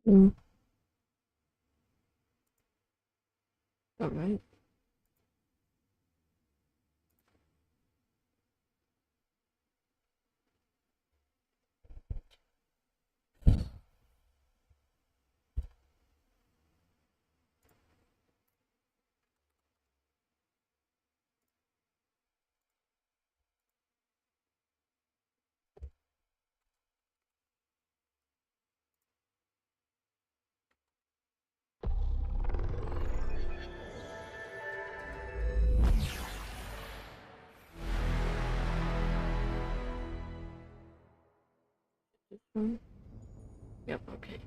Mm. All right. Mm. Yep. Okay.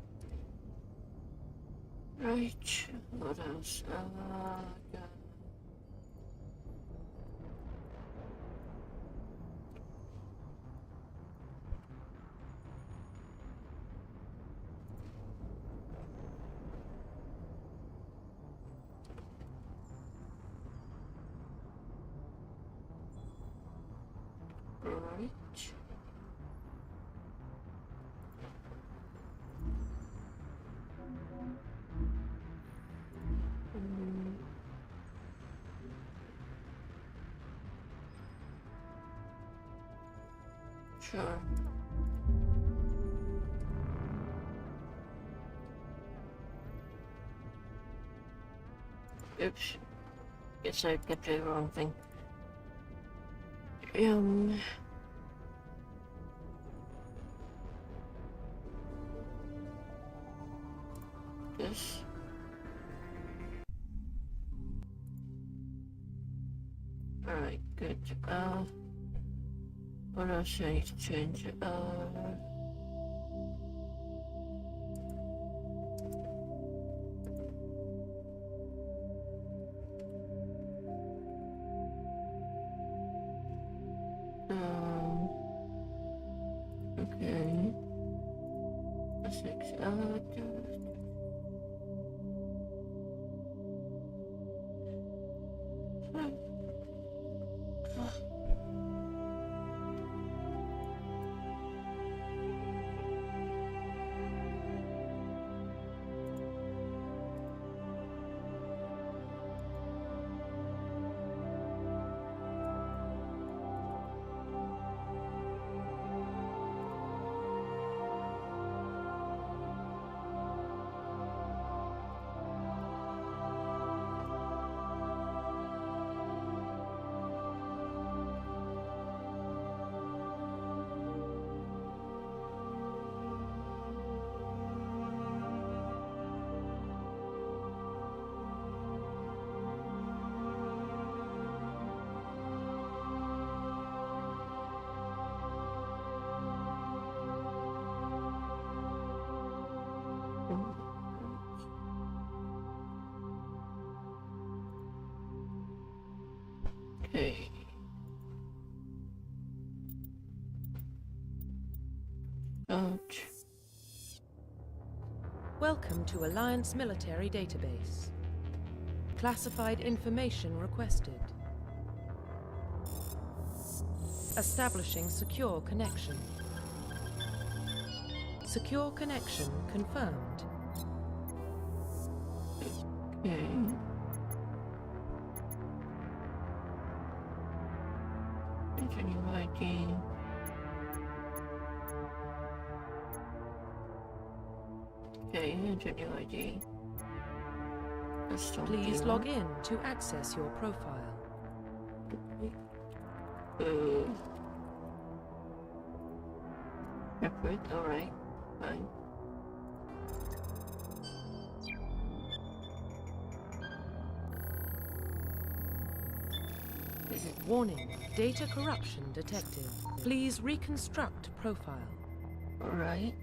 Right. What else? Yeah. Right. Mm. Sure. Oops. Guess I got the wrong thing. Um. This. All right. Good. What else I need to change? Okay. Six. Okay. Ouch. Welcome to Alliance Military Database. Classified information requested. Establishing secure connection. Secure connection confirmed. Okay. Continue ID. Okay, enter new ID. Please log in to access your profile. Separate, alright. Fine. Warning, data corruption detected. Please reconstruct profile. Alright.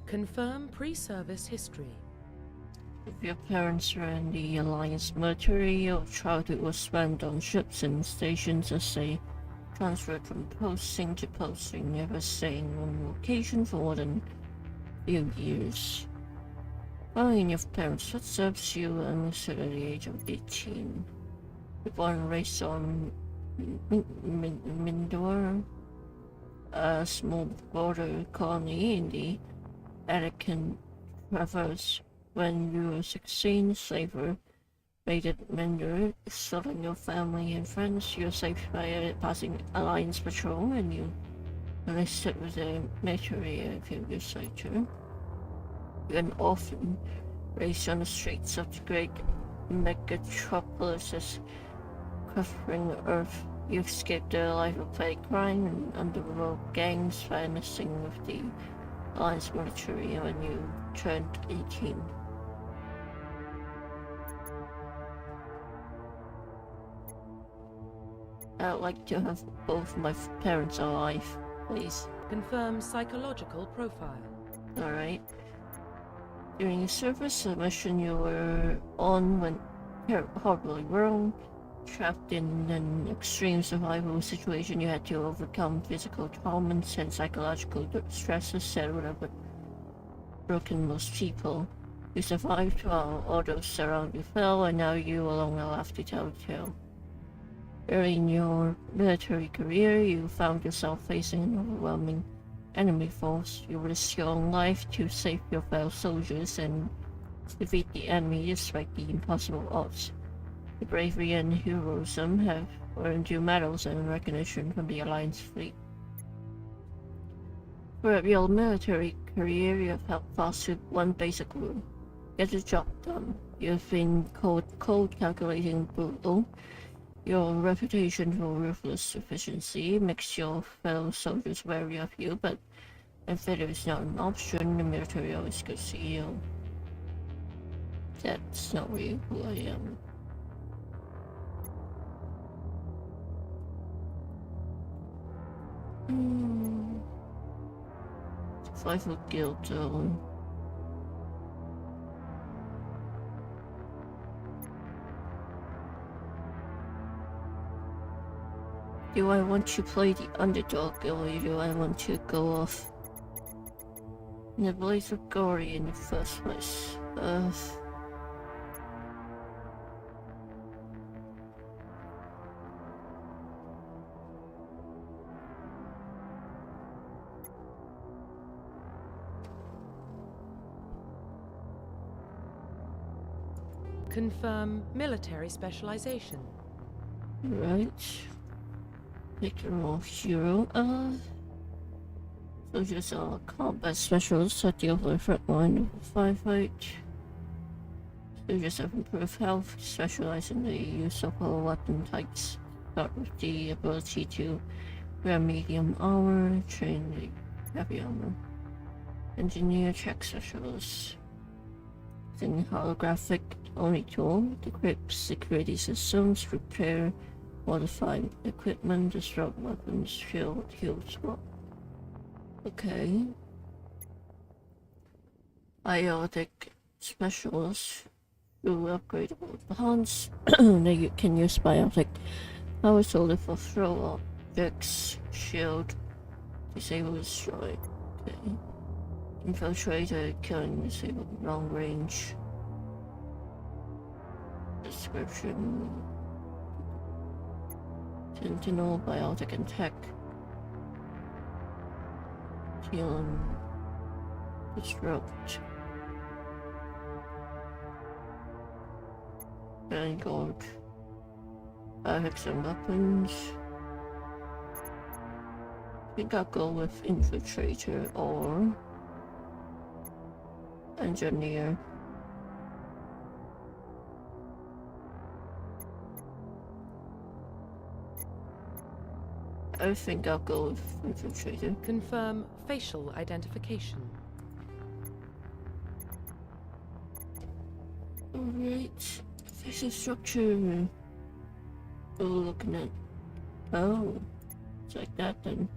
Confirm pre-service history. If your parents were in the Alliance military, your childhood was spent on ships and stations as they transferred from posting to posting, never staying on location for more than a few years. Following your parents' footsteps, you enlisted at the age of 18. You were born and raised on Mindor, a small border colony in the Atlantic reverse. When you were 16, slavery raided Mender, selling your family and friends. You were saved by a passing Alliance patrol, and you enlisted with the military a few years later. You're an orphan, raised on the streets of the great megatropolis covering Earth. You escaped a life of petty crime and underworld gangs by enlisting with the Alliance military when you turned 18. I'd like to have both my parents alive, please. Confirm psychological profile. Alright. During a service, a mission you were on went horribly wrong. Trapped in an extreme survival situation, you had to overcome physical torments and psychological stresses that would have broken most people. You survived while all those around you fell, and now you alone are left to tell the tale. Early in your military career, you found yourself facing an overwhelming enemy force. You risked your own life to save your fellow soldiers and defeat the enemy despite the impossible odds. Your bravery and heroism have earned you medals and recognition from the Alliance fleet. Throughout your military career, you have held fast to one basic rule: get the job done. You have been called cold, calculating, and brutal. Your reputation for ruthless efficiency makes your fellow soldiers wary of you, but if failure is not an option, the military always goes to you. That's not really who I am. Survival guild though. Do I want to play the underdog, or do I want to go off in the blaze of glory in the first place? Confirm military specialization. Right. Pick your own hero. Soldiers are combat specialists that deal with the front line of the firefight. Soldiers have improved health, specialize in the use of all weapon types. Start with the ability to wear medium armor, train the heavy armor. Engineer check specialists. Using holographic only tool, decrypt security systems, repair, modify equipment, disrupt weapons, shield, heal, swap. Okay. Biotic specialists through upgradable bonds. They can use biotic power solar for throw objects, shield, disable, destroy. Okay. Infiltrator, killing, disable, long range. Description. Sentinel, biotic and tech. Heal and disrupt. Vanguard. Biotics and weapons. I think I'll go with infiltrator or engineer. I think I'll go with infiltrator. Confirm facial identification. Alright. Facial structure. Oh, looking at. Oh. It's like that then.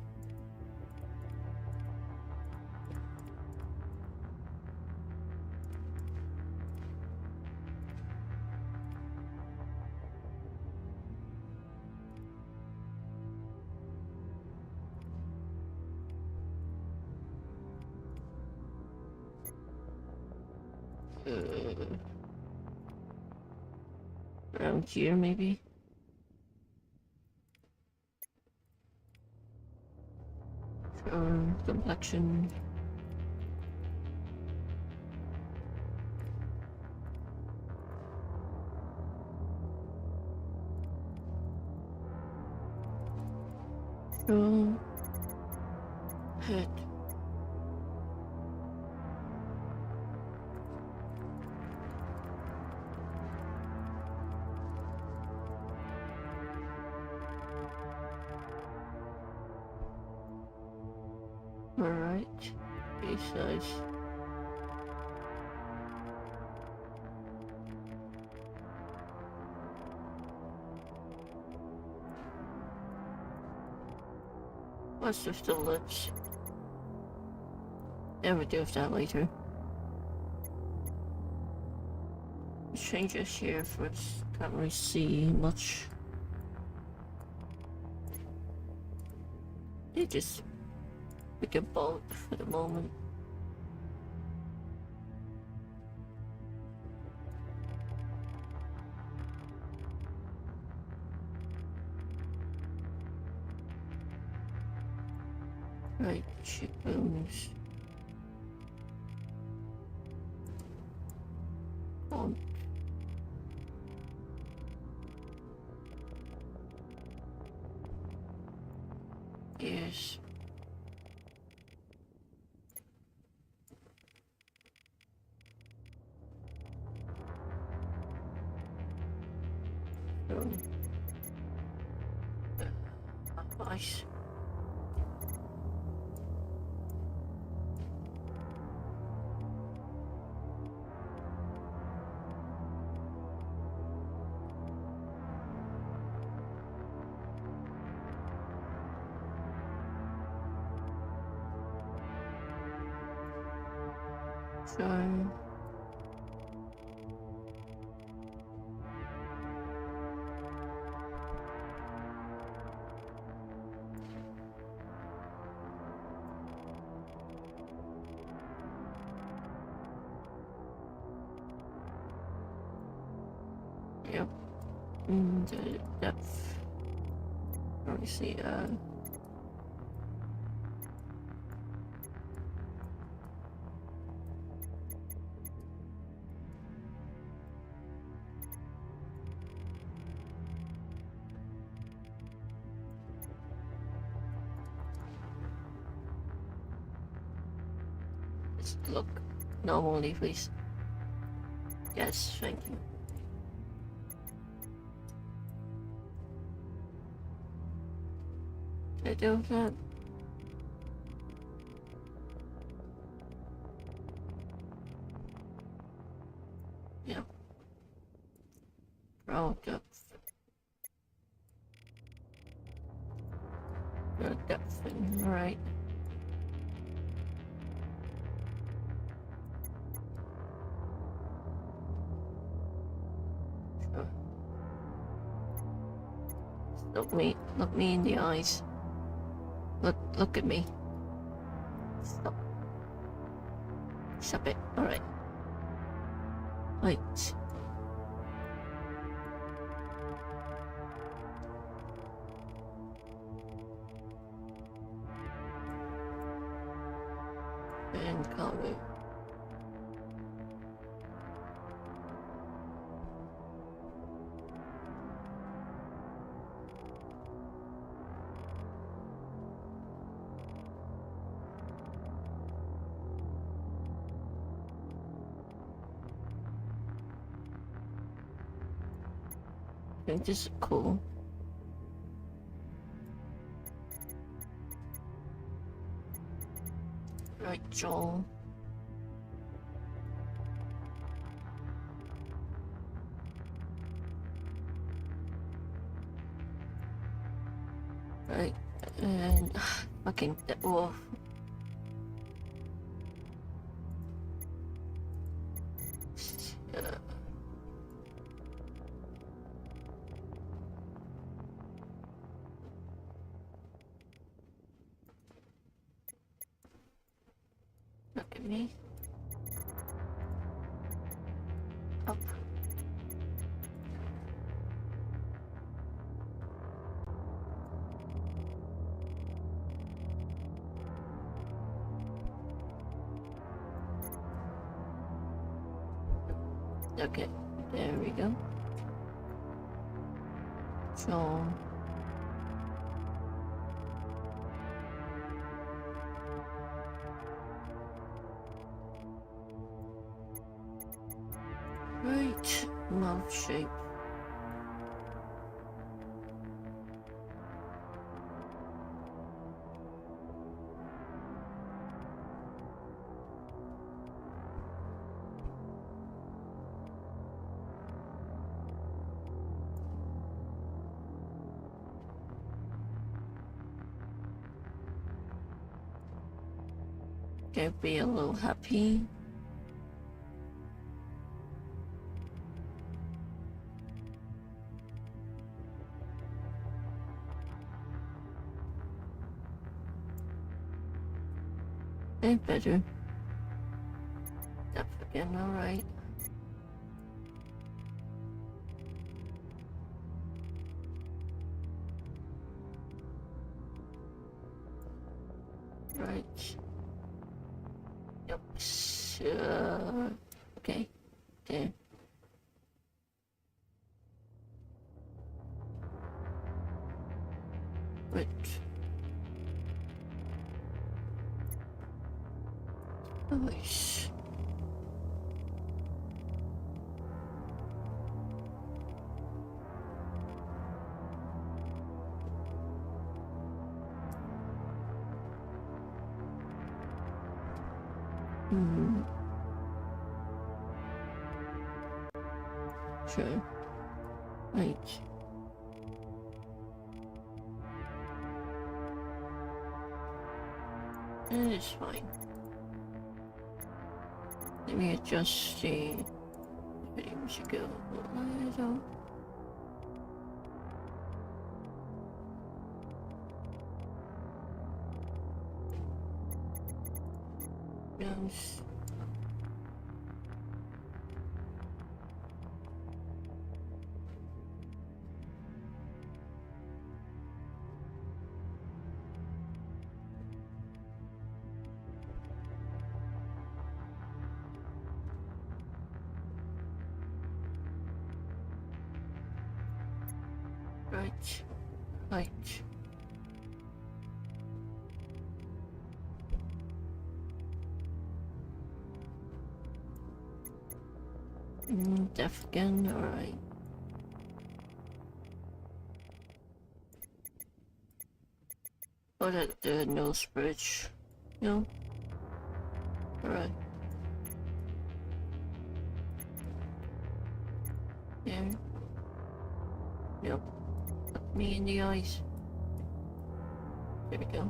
Around here, maybe? Complexion. Go ahead. Alright, he says. What's with the lips? Yeah, we'll deal with that later. Changes here first. Can't really see much. They just pick a boat for the moment. Right, cheekbones. On. Ears. Eyes. Sure. Yep. The depth. Let me see. Let's look normally, please. Yes, thank you. Did I do that? Yeah. Brow depth. Brow depth, right. Sure. Look me in the eyes. Look at me. Stop. Stop it. Alright. Right. And color. I think this is cool. Right, Joel. Right, and fucking wolf. Look at me. Up. Okay, there we go. So Right, mouth shape. Gonna be a little happy. Better. Up again, alright. Right. Yep. Okay. There. Right. Nice. Sure. Right. That is fine. Let me adjust the video should go a little. Yes. Right. Right. Deaf again, alright. Oh, that the nose bridge. No? Alright. There. Yep. Look me in the eyes. There we go.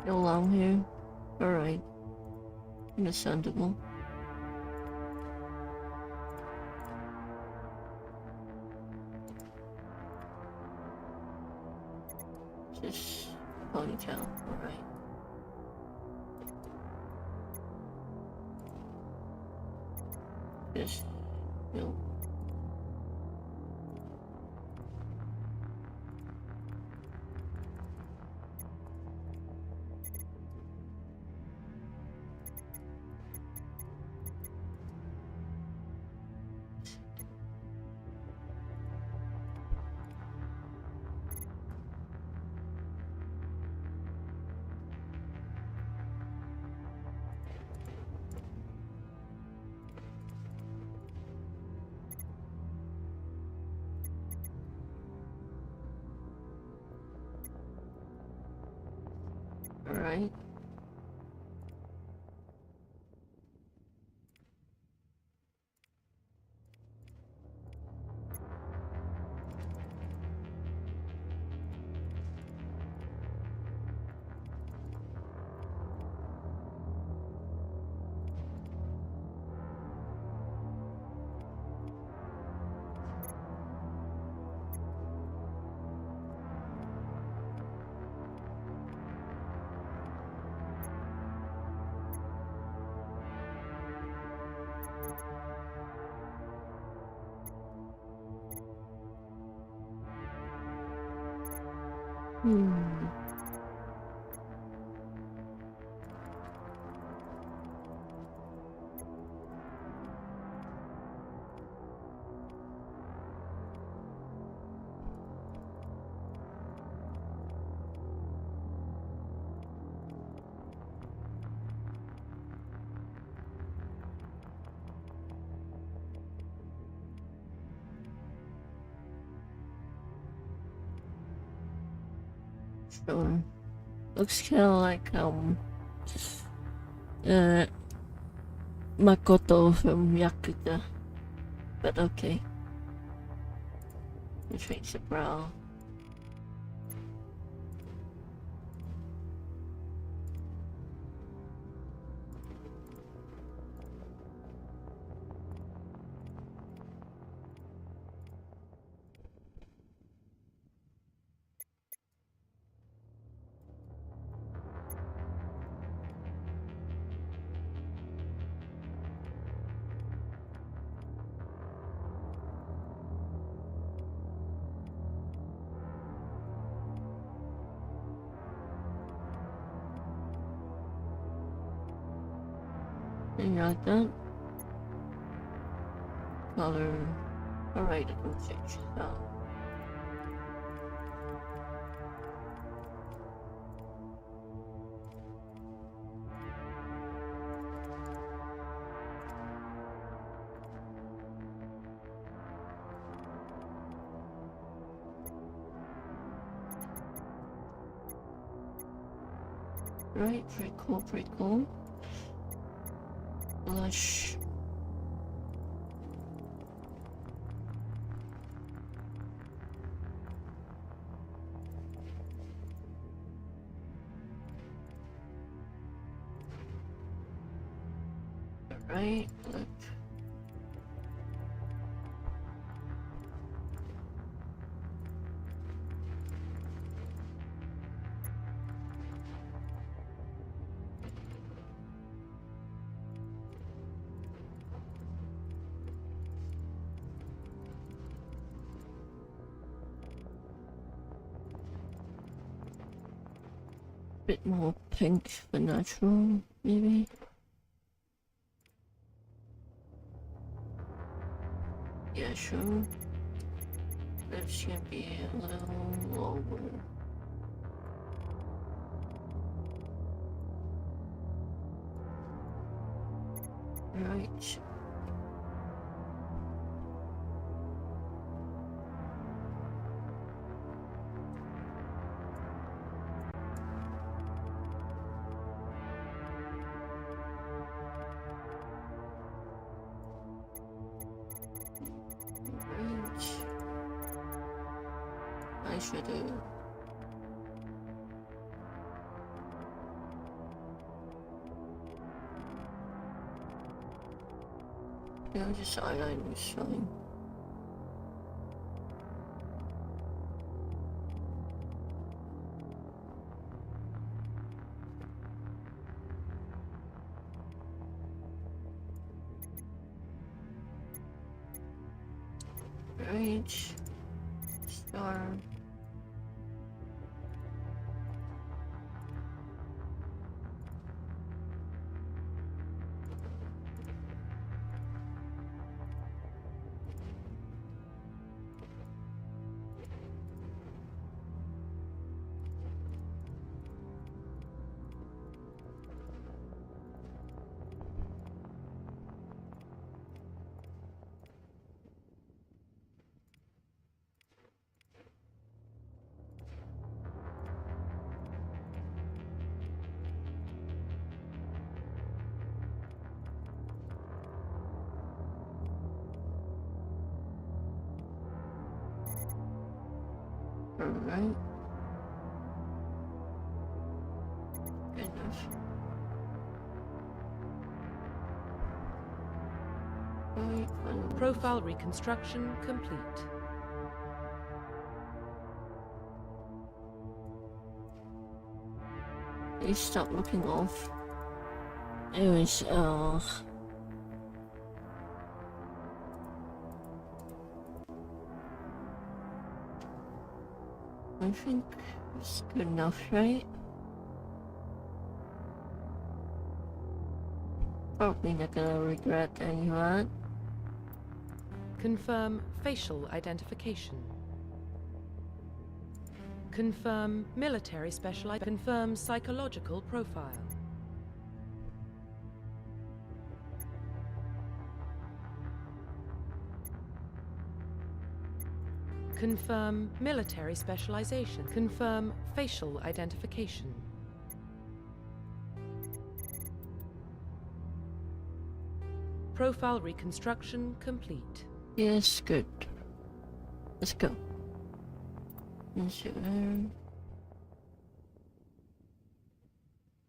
No long hair. Alright. Understandable. Just ponytail. Alright. Just no. Alright. Sure. Looks kinda like, uh, Makoto from Yakuza. But okay. Change the brow. You like that? Color. Alright, I can change that. Right, pretty cool, pretty cool. Blush. Alright, look. Bit more pink than natural, maybe. Yeah, sure. Lips can be a little lower. Right. Eyeshadow. Yeah, just eyeliner is fine. Right. Star. Alright. Good enough. Right, Profile reconstruction complete. They stop looking off. Anyways, I think it's good enough, right? Probably not gonna regret any of that. Confirm facial identification. Confirm military confirm psychological profile. Confirm military specialization. Confirm facial identification. Profile reconstruction complete. Yes, good. Let's go.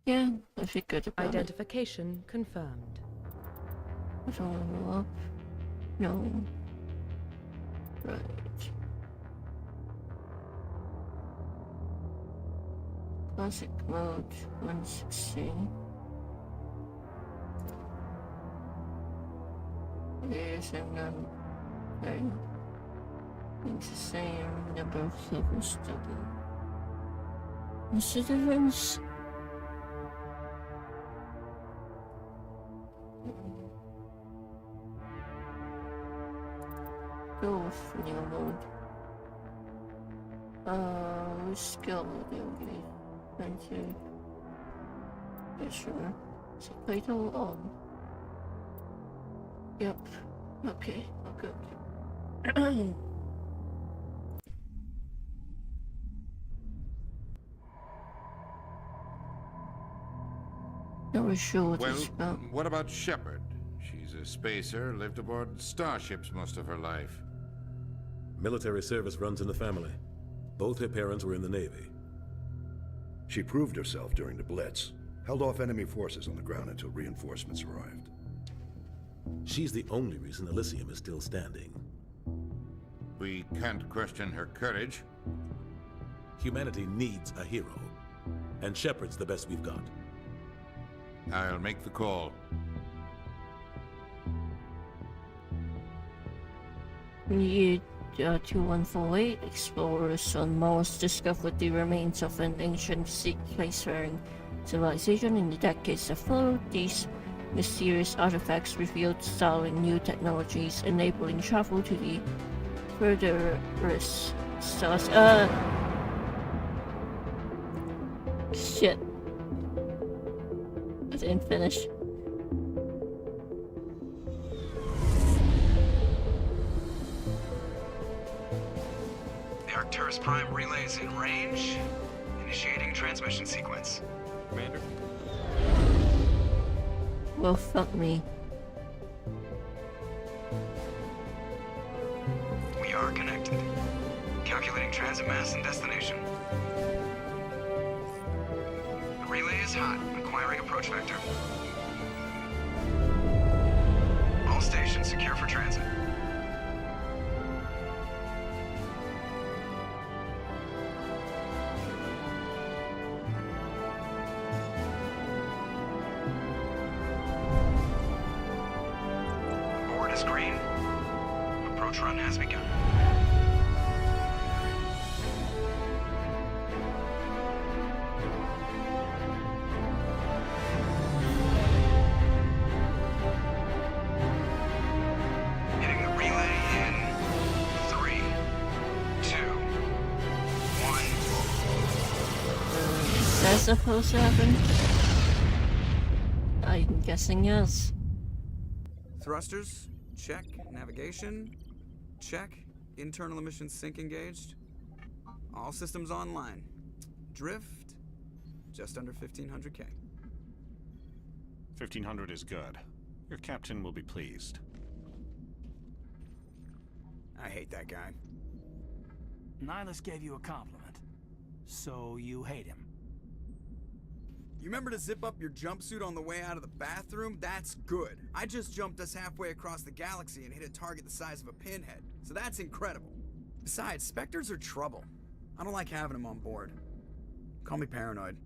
Yeah, I feel good about it. Identification confirmed. I don't want to go up. No. Right. Classic mode 116. Yes, and okay. It's the same number of levels double. What's the difference? Go with new mode. Skill mode, okay. Thank you. Yeah, sure. Subtitle on. Yep. Okay, oh good. Not really sure what it's Well, about. what about Shepard? She's a spacer, lived aboard starships most of her life. Military service runs in the family. Both her parents were in the Navy. She proved herself during the Blitz, held off enemy forces on the ground until reinforcements arrived. She's the only reason Elysium is still standing. We can't question her courage. Humanity needs a hero, and Shepard's the best we've got. I'll make the call. Year 2148, explorers on Mars discovered the remains of an ancient spacefaring civilization in the decades that followed. These mysterious artifacts revealed startling new technologies, enabling travel to the furthest stars. Shit. I didn't finish. The Arcturus Prime relay is in range. Initiating transmission sequence. Commander? Well, fuck me. We are connected. Calculating transit mass and destination. The relay is hot. Acquiring approach vector. All stations secure for transit. Board is green. Approach run has begun. Hitting the relay in 3, 2, 1. Is that supposed to happen? I'm guessing yes. Thrusters, check. Navigation, check. Internal emissions sync engaged. All systems online. Drift, just under 1500K. 1500 is good. Your captain will be pleased. I hate that guy. Nihilus gave you a compliment, so you hate him. You remember to zip up your jumpsuit on the way out of the bathroom? That's good. I just jumped us halfway across the galaxy and hit a target the size of a pinhead, so that's incredible. Besides, Spectres are trouble. I don't like having them on board. Call me paranoid.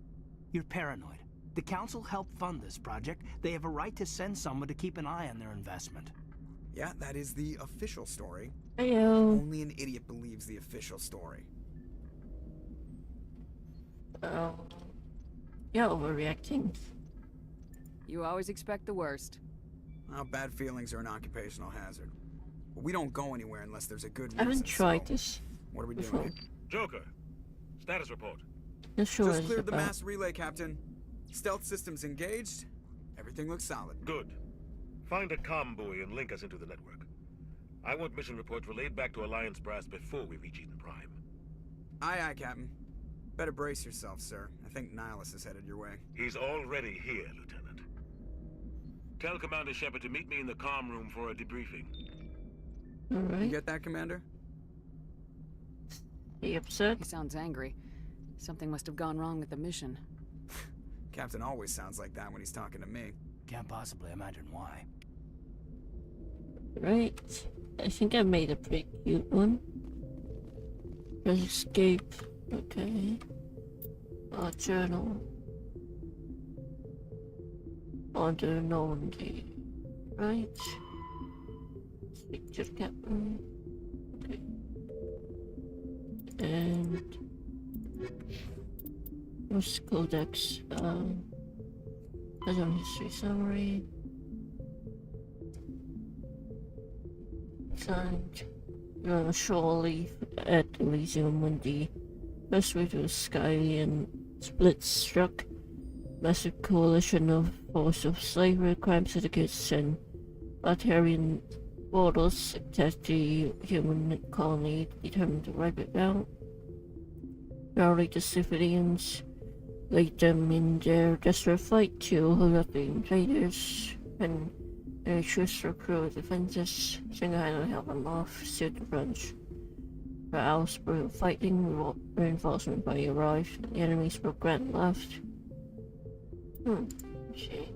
You're paranoid. The Council helped fund this project. They have a right to send someone to keep an eye on their investment. Yeah, that is the official story. Heyo. Only an idiot believes the official story. You're overreacting. You always expect the worst. Well, bad feelings are an occupational hazard. But we don't go anywhere unless there's a good reason. I haven't tried so this what are we before. doing? Joker, status report. Not sure what Just it's cleared the about. mass relay, Captain. Stealth systems engaged. Everything looks solid. Good. Find a comm buoy and link us into the network. I want mission reports relayed back to Alliance Brass before we reach Eden Prime. Aye, aye, Captain. Better brace yourself, sir. I think Nihilus is headed your way. He's already here, Lieutenant. Tell Commander Shepard to meet me in the comm room for a debriefing. You Alright. get that, Commander? Are you upset? He sounds angry. Something must have gone wrong with the mission. Captain always sounds like that when he's talking to me. Can't possibly imagine why. Right. I think I made a pretty cute one. Press escape. Okay. Journal. Order Normandy. Right. Speak to the captain. Okay. And what's the codex? Present history summary. Signed. You're on a shore leaf at Elysium when the first wave of Skylian split struck. Massive coalition of force of slavery, crime syndicates, and Batarian warlords attacked the human colony, determined to wipe it out. Rallied the civilians, laid them in their desperate fight to hold up the invaders, and troops recruit defenses, single-handedly held them off, sealed the branch. For hours brutal fighting, reinforcement party arrived, the enemies broke ground left. Shit.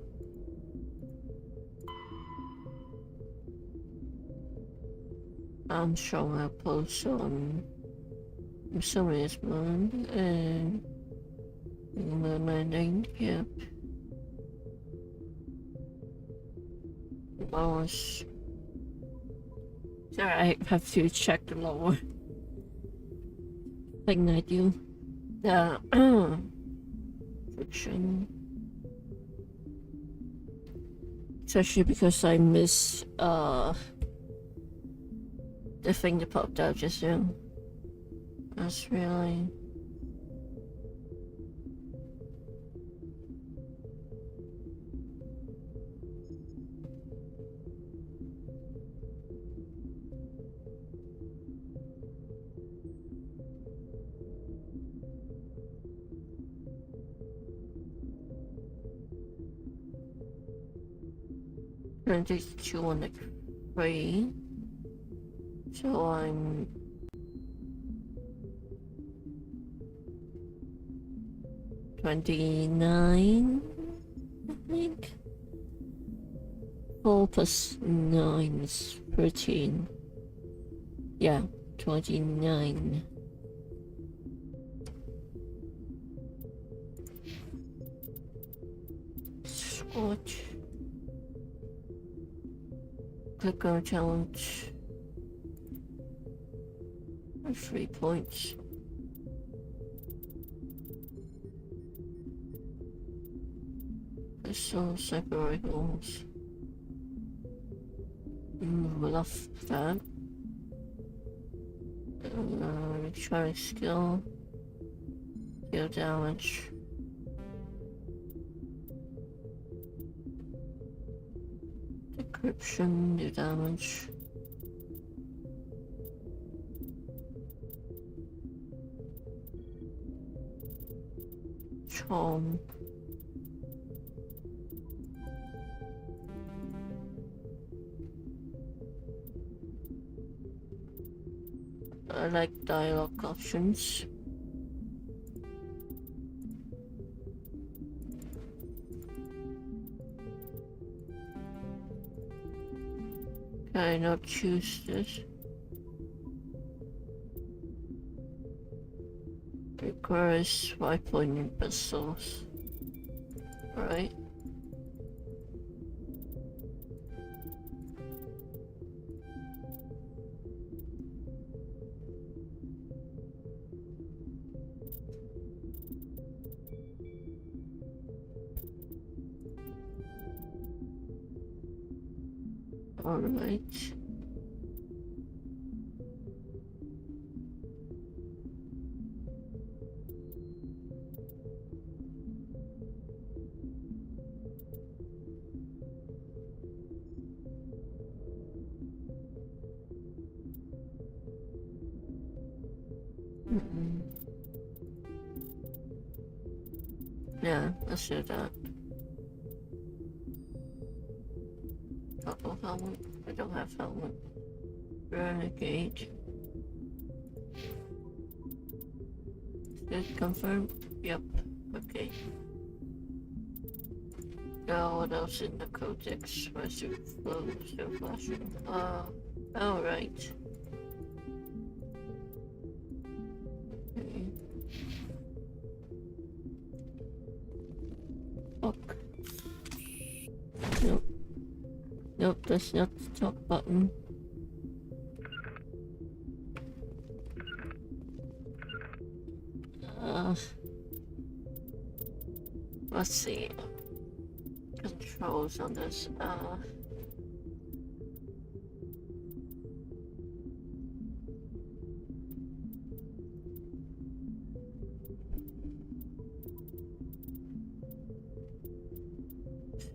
I'm showing a post on somebody's mind and my name, yep. Lowers. Sorry, I have to check the lower thing I do. The friction. Especially because I miss the thing that popped out just now. That's really and these two on the three. So I'm 29, I think. 4 plus 9 is 13. Yeah, 29. Squat. Click on challenge. 3 points. So separate goals. We'll off that. Recharging skill. Deal damage. Decryption, do damage. Charm. I like dialogue options. Can I not choose this? Requires 5 pesos. Right. Alright. Yeah, let's do that. Uh-oh, helmet. I don't have helmet. Renegade. Is it confirmed? Yep. Okay. Now what else in the codex? Where's your flow? Still flashing. Alright. Okay. Fuck. Nope. Nope, that's not the top button. Let's see. Controls on this.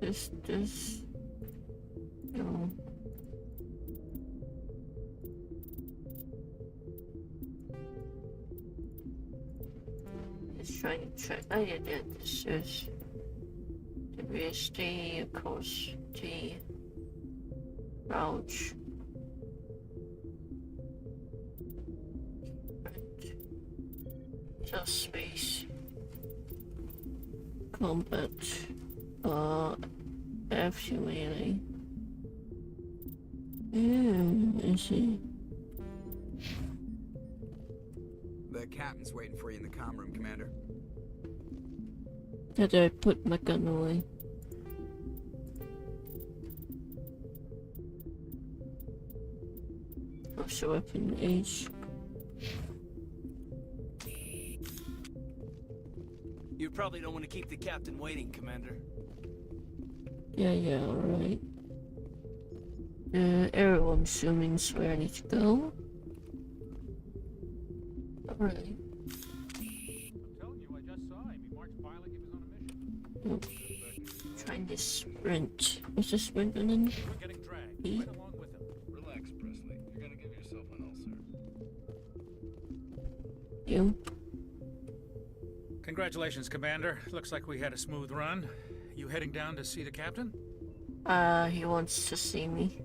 Is this? No. It's trying to track. Oh yeah, this is WSD, of course, T. Crouch. Right. Just space. Combat. F melee. I see. The captain's waiting for you in the comm room, Commander. Did I put my gun away? Also weapon age. You probably don't want to keep the captain waiting, Commander. Yeah, alright. Arrow, I'm assuming, is where I need to go. Alright. I'm telling you, I just saw him. He marched by like he was on a mission. Nope. Trying to sprint. What's the sprint button? We're getting dragged. E? Right along with him. Relax, Presley. You're gonna give yourself an ulcer. You? Congratulations, Commander. Looks like we had a smooth run. You heading down to see the captain? He wants to see me.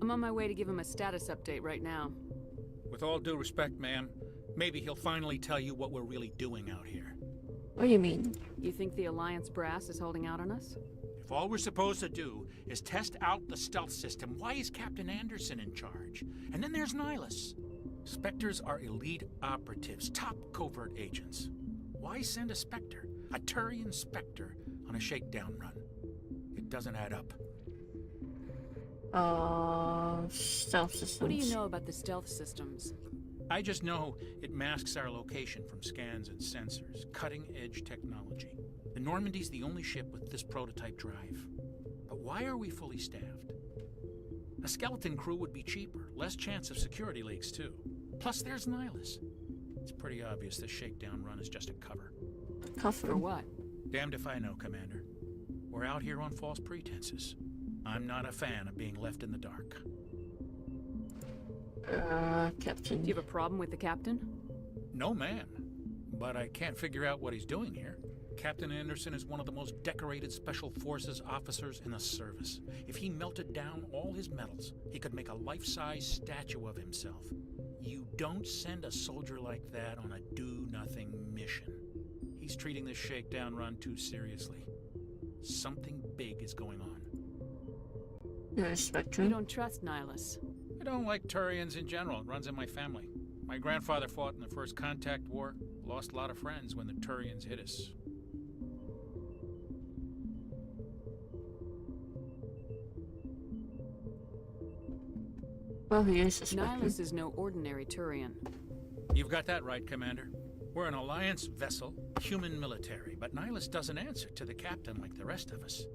I'm on my way to give him a status update right now. With all due respect, ma'am, maybe he'll finally tell you what we're really doing out here. What do you mean? You think the Alliance brass is holding out on us? If all we're supposed to do is test out the stealth system, why is Captain Anderson in charge? And then there's Nihilus. Spectres are elite operatives, top covert agents. Why send a Spectre, a Turian Spectre, on a shakedown run? It doesn't add up. Stealth systems. What do you know about the stealth systems? I just know it masks our location from scans and sensors. Cutting-edge technology. The Normandy's the only ship with this prototype drive. But why are we fully staffed? A skeleton crew would be cheaper, less chance of security leaks too. Plus there's Nihilus. It's pretty obvious this shakedown run is just a cover. For what? Damned if I know, Commander. We're out here on false pretenses. I'm not a fan of being left in the dark. Captain. Do you have a problem with the captain? No, ma'am. But I can't figure out what he's doing here. Captain Anderson is one of the most decorated Special Forces officers in the service. If he melted down all his medals, he could make a life-size statue of himself. You don't send a soldier like that on a do-nothing mission. He's treating this shakedown run too seriously. Something big is going on. Spectre. You don't trust Nihilus. I don't like Turians in general. It runs in my family. My grandfather fought in the First Contact War. Lost a lot of friends when the Turians hit us. Well, he is a Spectre. Nihilus is no ordinary Turian. You've got that right, Commander. We're an Alliance vessel, human military, but Nihilus doesn't answer to the captain like the rest of us.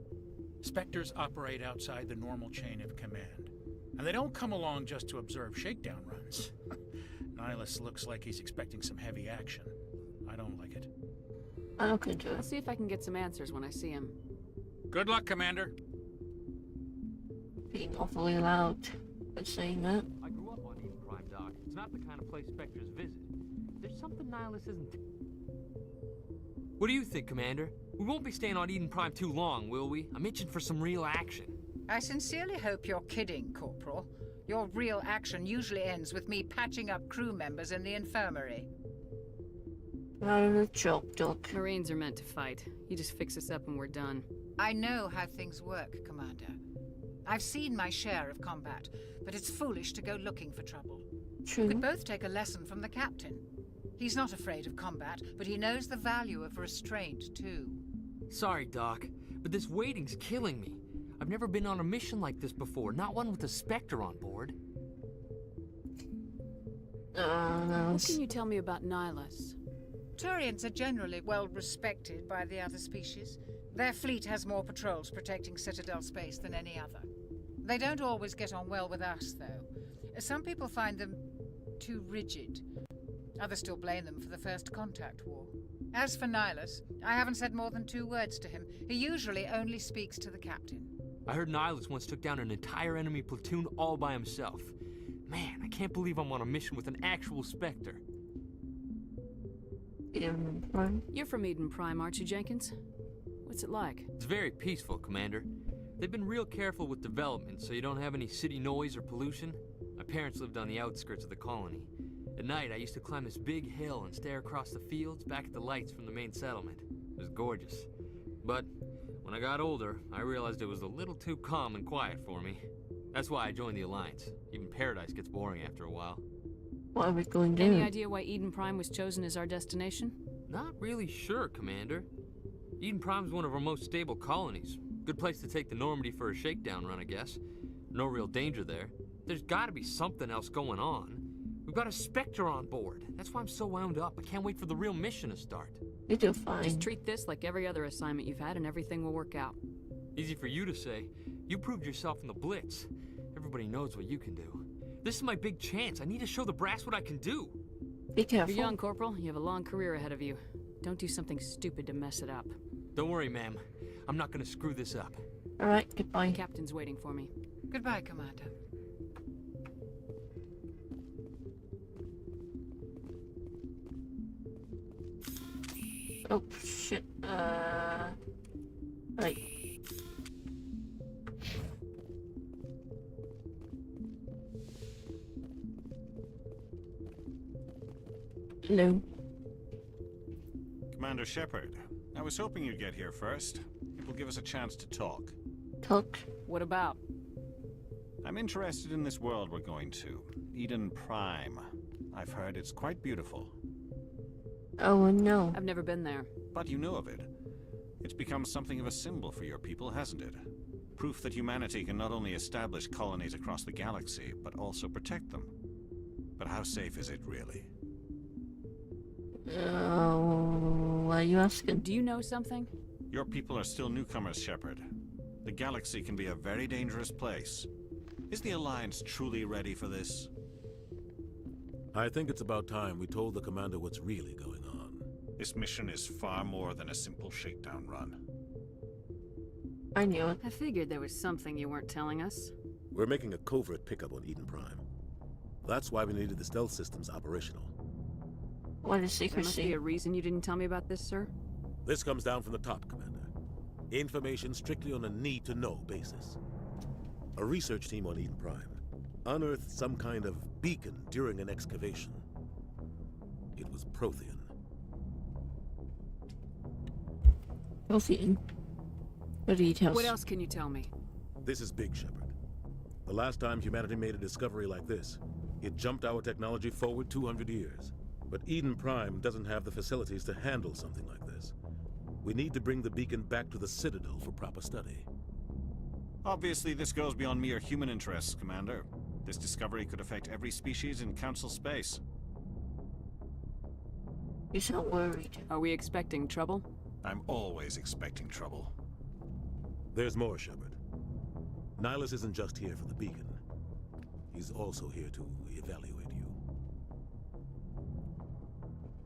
Spectres operate outside the normal chain of command. And they don't come along just to observe shakedown runs. Nihilus looks like he's expecting some heavy action. I don't like it. I look into I'll it. see if I can get some answers when I see him. Good luck, Commander. Being awfully loud by saying that. I grew up on Eden Prime, Doc. It's not the kind of place Spectres visit. there's something Nihilus isn't... What do you think, Commander? We won't be staying on Eden Prime too long, will we? I'm itching for some real action. I sincerely hope you're kidding, Corporal. Your real action usually ends with me patching up crew members in the infirmary. Not a job, Doc. Marines are meant to fight. You just fix us up and we're done. I know how things work, Commander. I've seen my share of combat, but it's foolish to go looking for trouble. True. We could both take a lesson from the captain. He's not afraid of combat, but he knows the value of restraint, too. Sorry, Doc, but this waiting's killing me. I've never been on a mission like this before, not one with a Spectre on board. What can you tell me about Nihilus? Turians are generally well respected by the other species. Their fleet has more patrols protecting Citadel space than any other. They don't always get on well with us, though. Some people find them too rigid. Others still blame them for the First Contact War. As for Nihilus, I haven't said more than 2 words to him. He usually only speaks to the captain. I heard Nihilus once took down an entire enemy platoon all by himself. Man, I can't believe I'm on a mission with an actual Spectre. Eden Prime? You're from Eden Prime, aren't you, Jenkins? What's it like? It's very peaceful, Commander. They've been real careful with development, so you don't have any city noise or pollution. My parents lived on the outskirts of the colony. At night, I used to climb this big hill and stare across the fields back at the lights from the main settlement. It was gorgeous. But when I got older, I realized it was a little too calm and quiet for me. That's why I joined the Alliance. Even Paradise gets boring after a while. What are we going to do? Any idea why Eden Prime was chosen as our destination? Not really sure, Commander. Eden Prime's one of our most stable colonies. Good place to take the Normandy for a shakedown run, I guess. No real danger there. There's gotta be something else going on. We've got a Spectre on board. That's why I'm so wound up. I can't wait for the real mission to start. You do fine. Just treat this like every other assignment you've had and everything will work out. Easy for you to say. You proved yourself in the Blitz. Everybody knows what you can do. This is my big chance. I need to show the brass what I can do. Be careful. You're young, Corporal. You have a long career ahead of you. Don't do something stupid to mess it up. Don't worry, ma'am. I'm not gonna screw this up. Alright, goodbye. The captain's waiting for me. Goodbye, Commander. Oh, shit. Right. Hello. Commander Shepard, I was hoping you'd get here first. It will give us a chance to talk. Talk? What about? I'm interested in this world we're going to, Eden Prime. I've heard it's quite beautiful. Oh, no. I've never been there. But you know of it. It's become something of a symbol for your people, hasn't it? Proof that humanity can not only establish colonies across the galaxy, but also protect them. But how safe is it, really? Why are you asking? Do you know something? Your people are still newcomers, Shepard. The galaxy can be a very dangerous place. Is the Alliance truly ready for this? I think it's about time we told the Commander what's really going on. This mission is far more than a simple shakedown run. I knew it. I figured there was something you weren't telling us. We're making a covert pickup on Eden Prime. That's why we needed the stealth systems operational. What is secrecy? There must be a reason you didn't tell me about this, sir. This comes down from the top, Commander. Information strictly on a need-to-know basis. A research team on Eden Prime unearthed some kind of beacon during an excavation. It was Prothean. Prothean? What details? What else can you tell me? This is big, Shepard. The last time humanity made a discovery like this, it jumped our technology forward 200 years. But Eden Prime doesn't have the facilities to handle something like this. We need to bring the beacon back to the Citadel for proper study. Obviously, this goes beyond mere human interests, Commander. This discovery could affect every species in Council space. You sound worried. Are we expecting trouble? I'm always expecting trouble. There's more, Shepard. Nihilus isn't just here for the beacon. He's also here to evaluate you.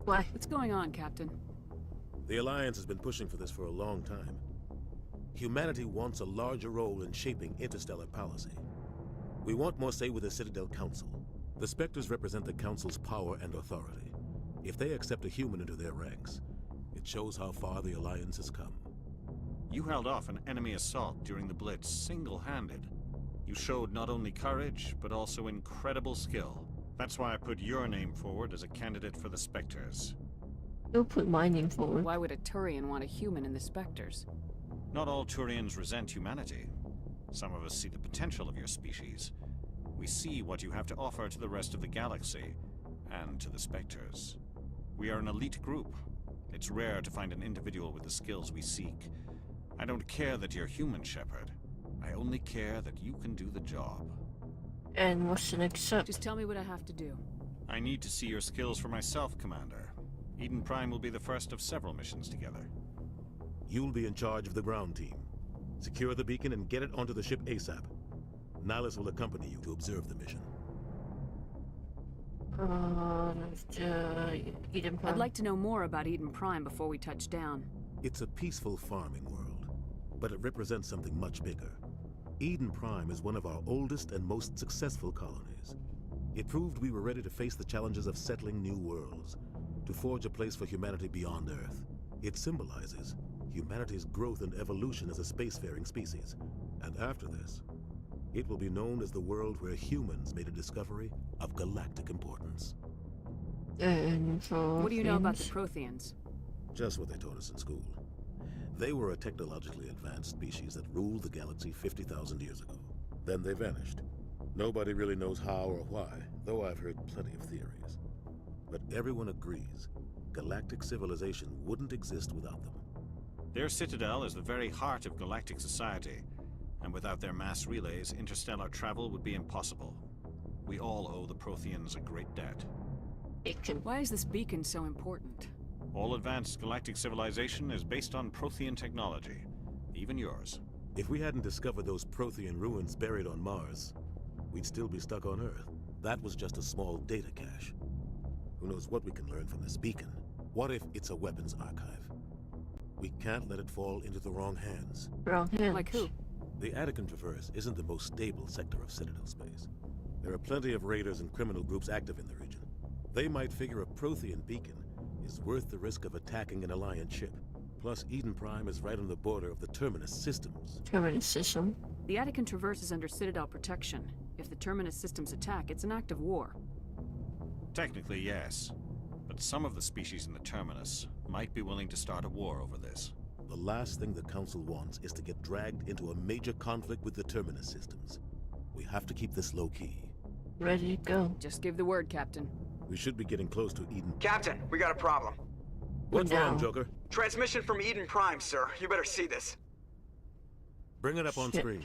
Why? What's going on, Captain? The Alliance has been pushing for this for a long time. Humanity wants a larger role in shaping interstellar policy. We want more say with the Citadel Council. The Spectres represent the Council's power and authority. If they accept a human into their ranks, it shows how far the Alliance has come. You held off an enemy assault during the Blitz single-handed. You showed not only courage, but also incredible skill. That's why I put your name forward as a candidate for the Spectres. You'll put my name forward. Why would a Turian want a human in the Spectres? Not all Turians resent humanity. Some of us see the potential of your species. We see what you have to offer to the rest of the galaxy, and to the Spectres. We are an elite group. It's rare to find an individual with the skills we seek. I don't care that you're human, Shepard. I only care that you can do the job. And what's the next step? Just tell me what I have to do. I need to see your skills for myself, Commander. Eden Prime will be the first of several missions together. You'll be in charge of the ground team. Secure the beacon and get it onto the ship ASAP. Nihilus will accompany you to observe the mission. Eden Prime. I'd like to know more about Eden Prime before we touch down. It's a peaceful farming world, but it represents something much bigger. Eden Prime is one of our oldest and most successful colonies. It proved we were ready to face the challenges of settling new worlds, to forge a place for humanity beyond Earth. It symbolizes humanity's growth and evolution as a spacefaring species. And after this, it will be known as the world where humans made a discovery of galactic importance. And what do you know about the Protheans? Just what they taught us in school. They were a technologically advanced species that ruled the galaxy 50,000 years ago. Then they vanished. Nobody really knows how or why, though I've heard plenty of theories. But everyone agrees, galactic civilization wouldn't exist without them. Their citadel is the very heart of galactic society, and without their mass relays, interstellar travel would be impossible. We all owe the Protheans a great debt. Why is this beacon so important? All advanced galactic civilization is based on Prothean technology, even yours. If we hadn't discovered those Prothean ruins buried on Mars, we'd still be stuck on Earth. That was just a small data cache. Who knows what we can learn from this beacon? What if it's a weapons archive? We can't let it fall into the wrong hands. Wrong hands? Like who? The Attican Traverse isn't the most stable sector of Citadel space. There are plenty of raiders and criminal groups active in the region. They might figure a Prothean beacon is worth the risk of attacking an Alliance ship. Plus, Eden Prime is right on the border of the Terminus systems. Terminus system? The Attican Traverse is under Citadel protection. If the Terminus systems attack, it's an act of war. Technically, yes. But some of the species in the Terminus might be willing to start a war over this. The last thing the Council wants is to get dragged into a major conflict with the Terminus systems. We have to keep this low-key. Ready to go. Just give the word, Captain. We should be getting close to Eden. Captain, we got a problem. What's wrong, Joker? Transmission from Eden Prime, sir. You better see this. Bring it up on screen.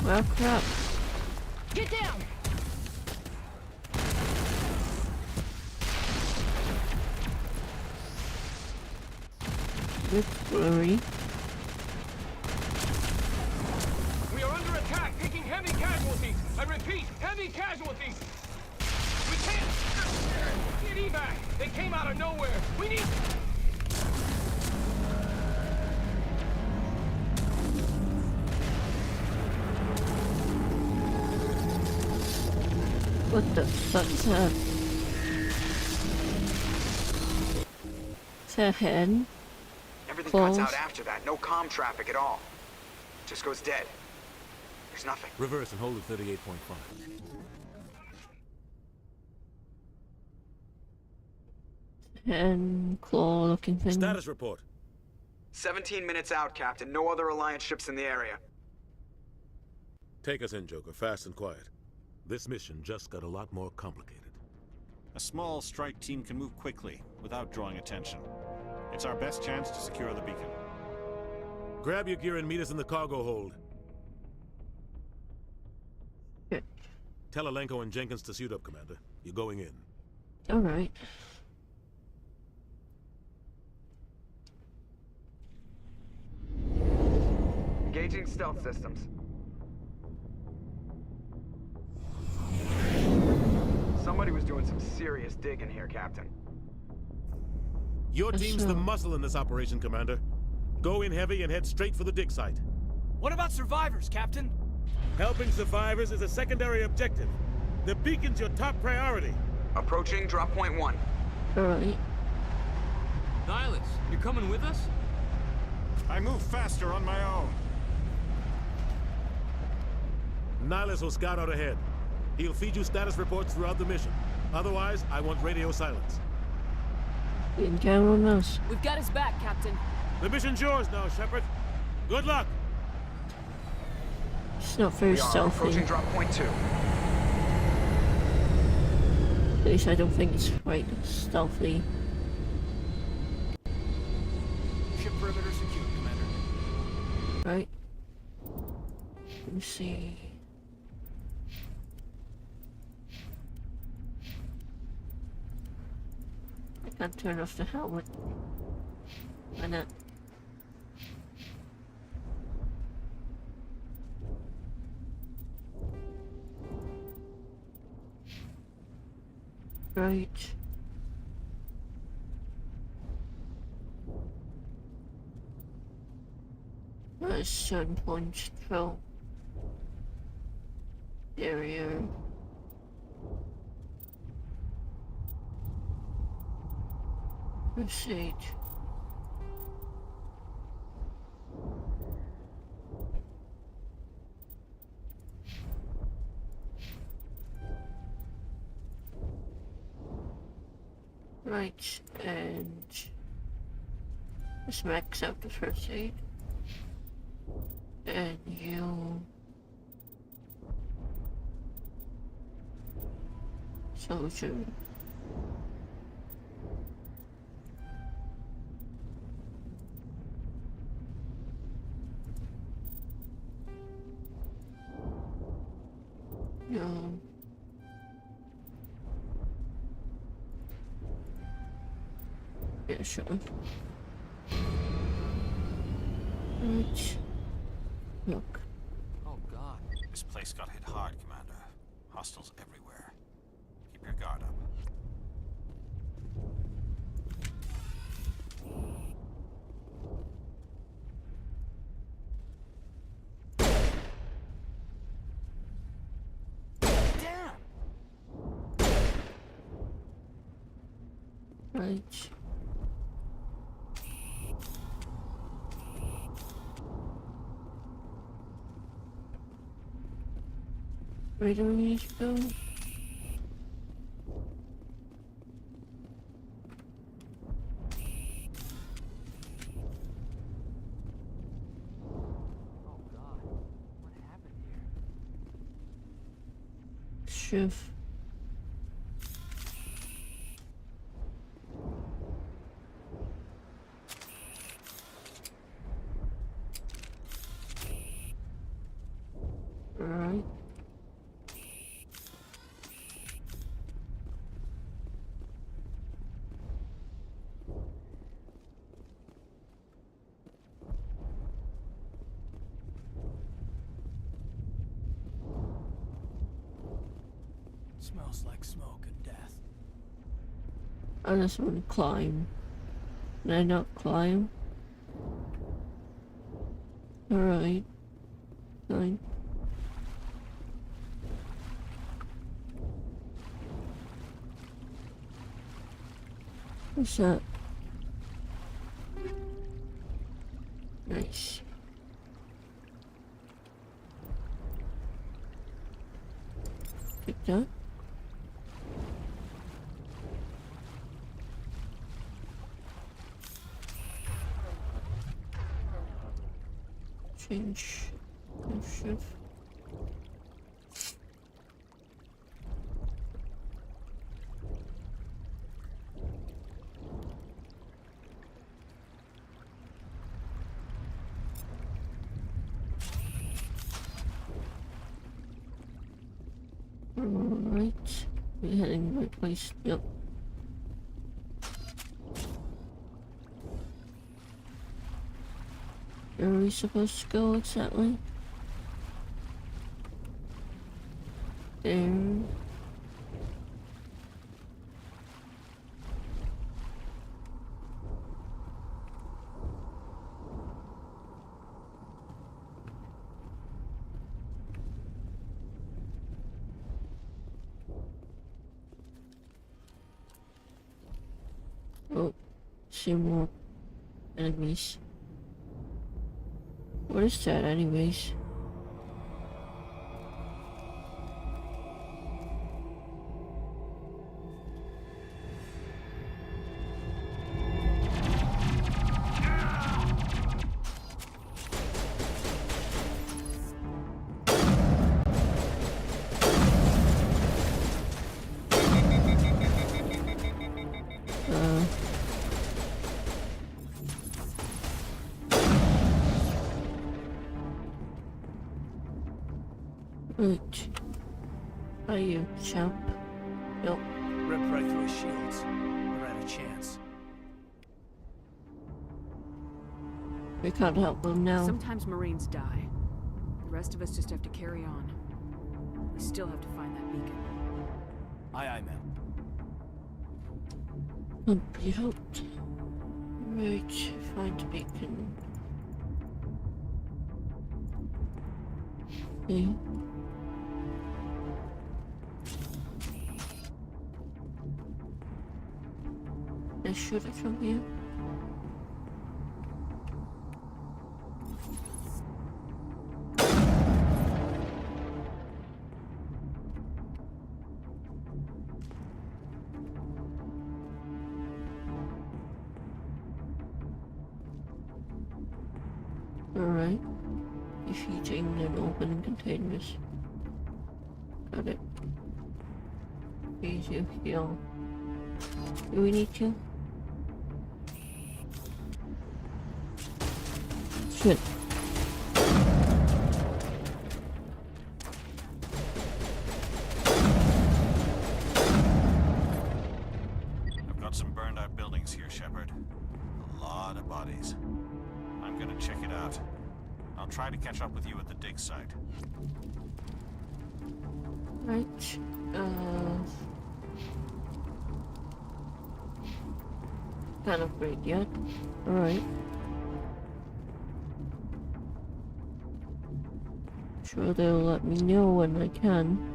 Well, crap. Get down! It's blurry. We are under attack, taking heavy casualties. I repeat, heavy casualties. We can't get evac. They came out of nowhere. We need. What the fuck's that? Is that a head? Everything Balls. cuts out after that. No comm traffic at all. Just goes dead. There's nothing. Reverse and hold at 38.5. And claw looking thing. Status report. 17 minutes out, Captain. No other Alliance ships in the area. Take us in, Joker, fast and quiet. This mission just got a lot more complicated. A small strike team can move quickly, without drawing attention. It's our best chance to secure the beacon. Grab your gear and meet us in the cargo hold. Good. Tell Alenko and Jenkins to suit up, Commander. You're going in. Alright. Engaging stealth systems. Somebody was doing some serious digging here, Captain. Your team's the muscle in this operation, Commander. Go in heavy and head straight for the dig site. What about survivors, Captain? Helping survivors is a secondary objective. The beacon's your top priority. Approaching drop point 1. Alright. Nihilus, you're coming with us? I move faster on my own. Nihilus will scout out ahead. He'll feed you status reports throughout the mission. Otherwise, I want radio silence. In camera mouse. We've got his back, Captain. The mission's yours now, Shepard. Good luck. It's not very We are stealthy. approaching drop point 2. At least I don't think it's quite stealthy. Ship perimeter secure, Commander. Right. Let me see. I can't turn off the helmet. Why not? Right. That's 7.12 area. Proceed. Right, and let's max out the first aid. And you... soldier. No. Yeah, sure. Right. Look. Oh God. This place got hit hard, Commander. Hostiles everywhere. Keep your guard up. Right. Where do we need to go? Oh God, what happened here? Shift. Right. Smells like smoke and death. I just want to climb. Can I not climb? Alright. Fine. What's that? Nice. Take that. Change. Shift. Alright, we're heading the right place. Yep. Where are we supposed to go exactly? There. see more enemies. What is that, anyways? Right. Are you, champ? Nope. Rip right through his shields. We're out of chance. We can't help them now. Sometimes Marines die. The rest of us just have to carry on. We still have to find that beacon. Aye, aye, ma'am. Can't be helped. Right, find a beacon. Okay. Let's shoot it from here. Alright. Defeating and opening containers. Got it. Easy heal. Do we need to? Shit. I've got some burned out buildings here, Shepard. A lot of bodies. I'm gonna check it out. I'll try to catch up with you at the dig site. Right. Can't upgrade yet. Alright. Sure they'll let me know when I can.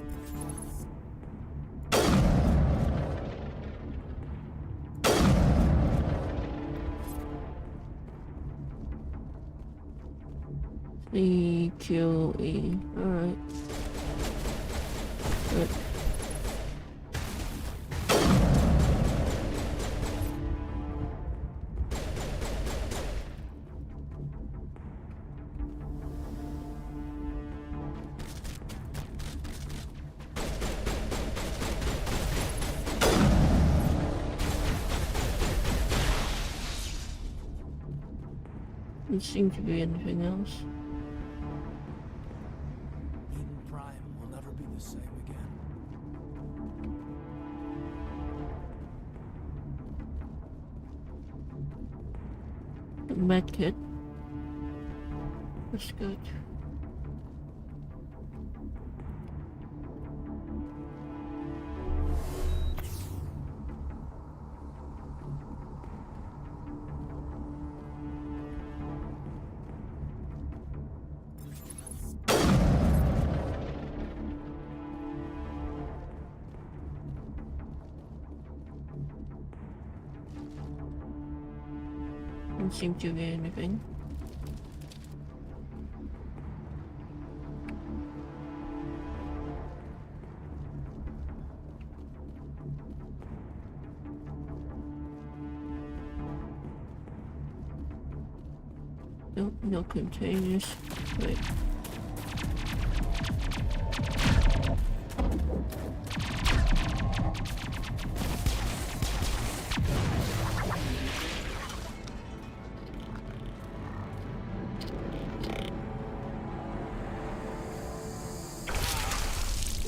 CQE. Alright. Good. Doesn't seem to be anything else. Eden Prime will never be the same again. The medkit. That's good. Don't seem to be anything. Nope, no containers. Wait.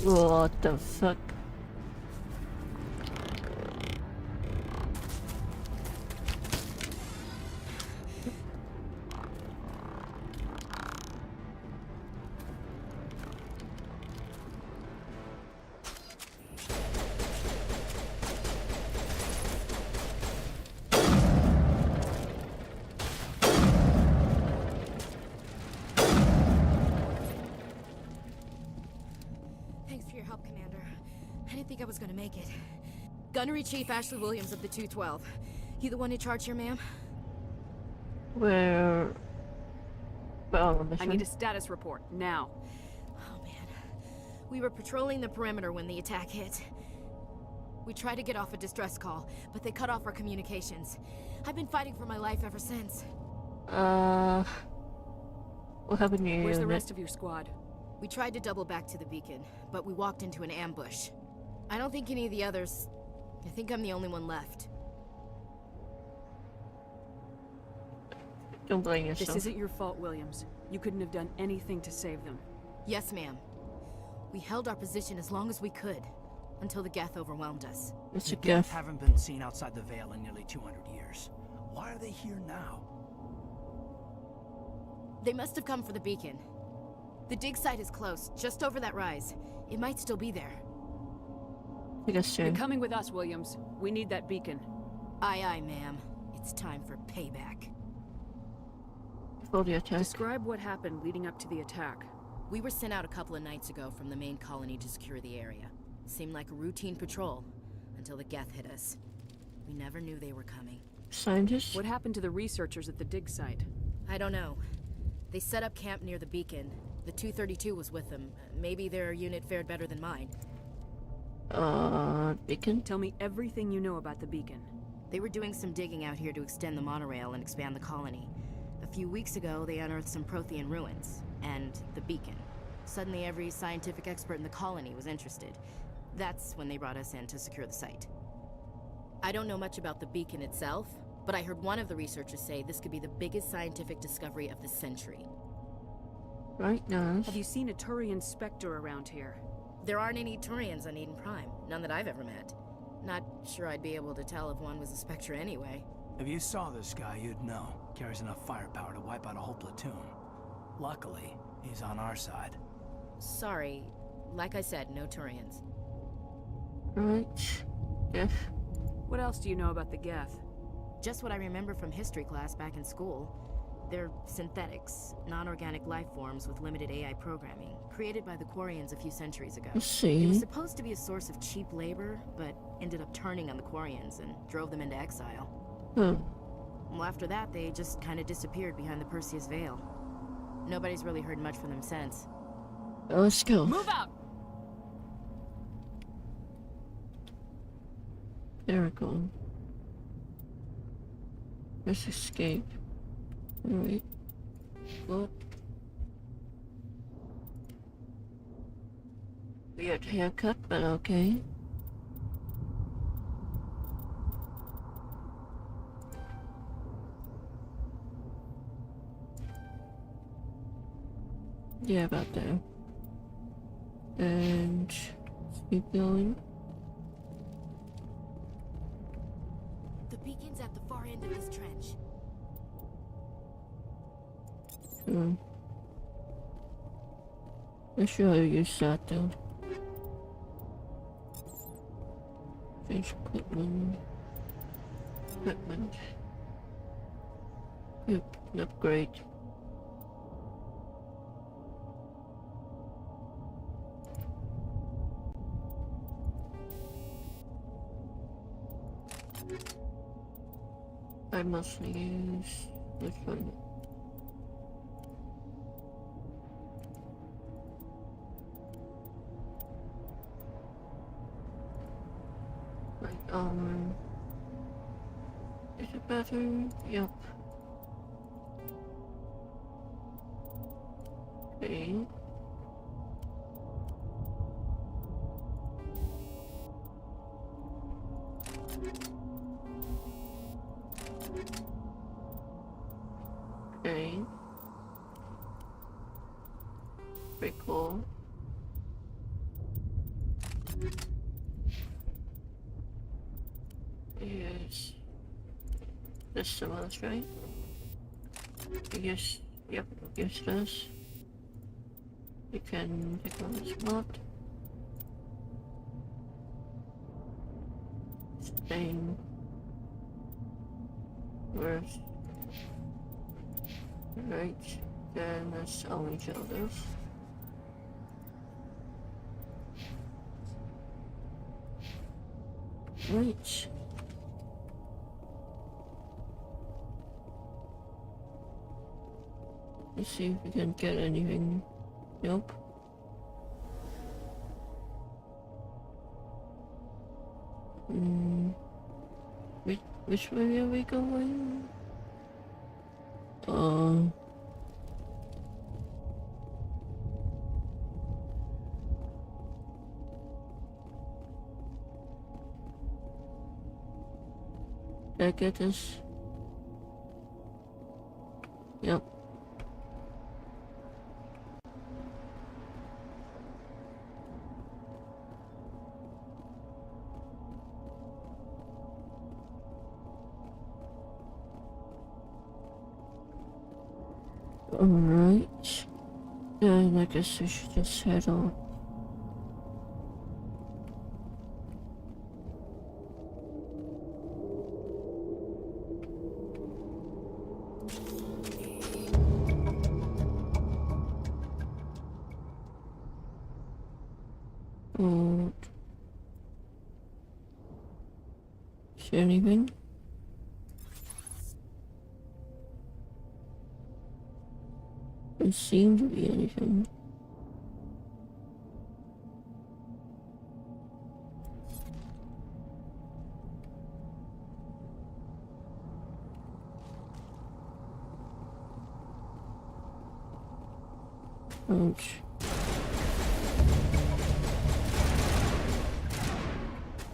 What the fuck? Thanks for your help, Commander. I didn't think I was gonna make it. Gunnery Chief Ashley Williams of the 212. You the one in charge here, ma'am? We're on a I mission. need a status report, now. Oh man. We were patrolling the perimeter when the attack hit. We tried to get off a distress call, but they cut off our communications. I've been fighting for my life ever since. What happened to you? Where's the rest of your squad? We tried to double back to the beacon, but we walked into an ambush. I don't think any of the others... I think I'm the only one left. Don't blame yourself. This isn't your fault, Williams. You couldn't have done anything to save them. Yes, ma'am. We held our position as long as we could, until the Geth overwhelmed us. It's The a Geth gift. haven't been seen outside the Veil in nearly 200 years. Why are they here now? They must have come for the beacon. The dig site is close, just over that rise. It might still be there. I guess You're soon. coming with us, Williams. We need that beacon. Aye, aye, ma'am. It's time for payback. Before the attack. Describe what happened leading up to the attack. We were sent out a couple of nights ago from the main colony to secure the area. Seemed like a routine patrol, until the Geth hit us. We never knew they were coming. Scientists? What happened to the researchers at the dig site? I don't know. They set up camp near the beacon. The 232 was with them. Maybe their unit fared better than mine. Beacon? Tell me everything you know about the beacon. They were doing some digging out here to extend the monorail and expand the colony. A few weeks ago, they unearthed some Prothean ruins, and the beacon. Suddenly, every scientific expert in the colony was interested. That's when they brought us in to secure the site. I don't know much about the beacon itself, but I heard one of the researchers say this could be the biggest scientific discovery of the century. Right now. Have you seen a Turian Spectre around here? There aren't any Turians on Eden Prime, none that I've ever met. Not sure I'd be able to tell if one was a Spectre anyway. If you saw this guy, you'd know. Carries enough firepower to wipe out a whole platoon. Luckily, he's on our side. Sorry, like I said, no Turians. Right. Yes. What else do you know about the Geth? Just what I remember from history class back in school. They're synthetics, non-organic life forms with limited AI programming, created by the Quarians a few centuries ago. Let's see. It was supposed to be a source of cheap labor, but ended up turning on the Quarians and drove them into exile. Well, after that, they just kind of disappeared behind the Perseus Veil. Nobody's really heard much from them since. Let's go. Move out! There we go. Let's escape. Alright. What? Weird haircut, but okay. Yeah, about there. And let's keep going. The beacon's at the far end of this trench. Not sure how to use that though. Change equipment. Equipment. Yep, upgrade. I mostly use which one? Is it better? Yep. Okay. Okay. Pretty cool. Yes. This the one, right? Yes. Yep. Yes, this. You can pick on this mod. Stain. Where's? Right. Then let's only kill this. Right. Let's see if we can get anything. Nope. Which way are we going? Did I get this? Yep. Alright. Then I guess we should just head on. Is there anything? Doesn't seem to be anything. Ouch.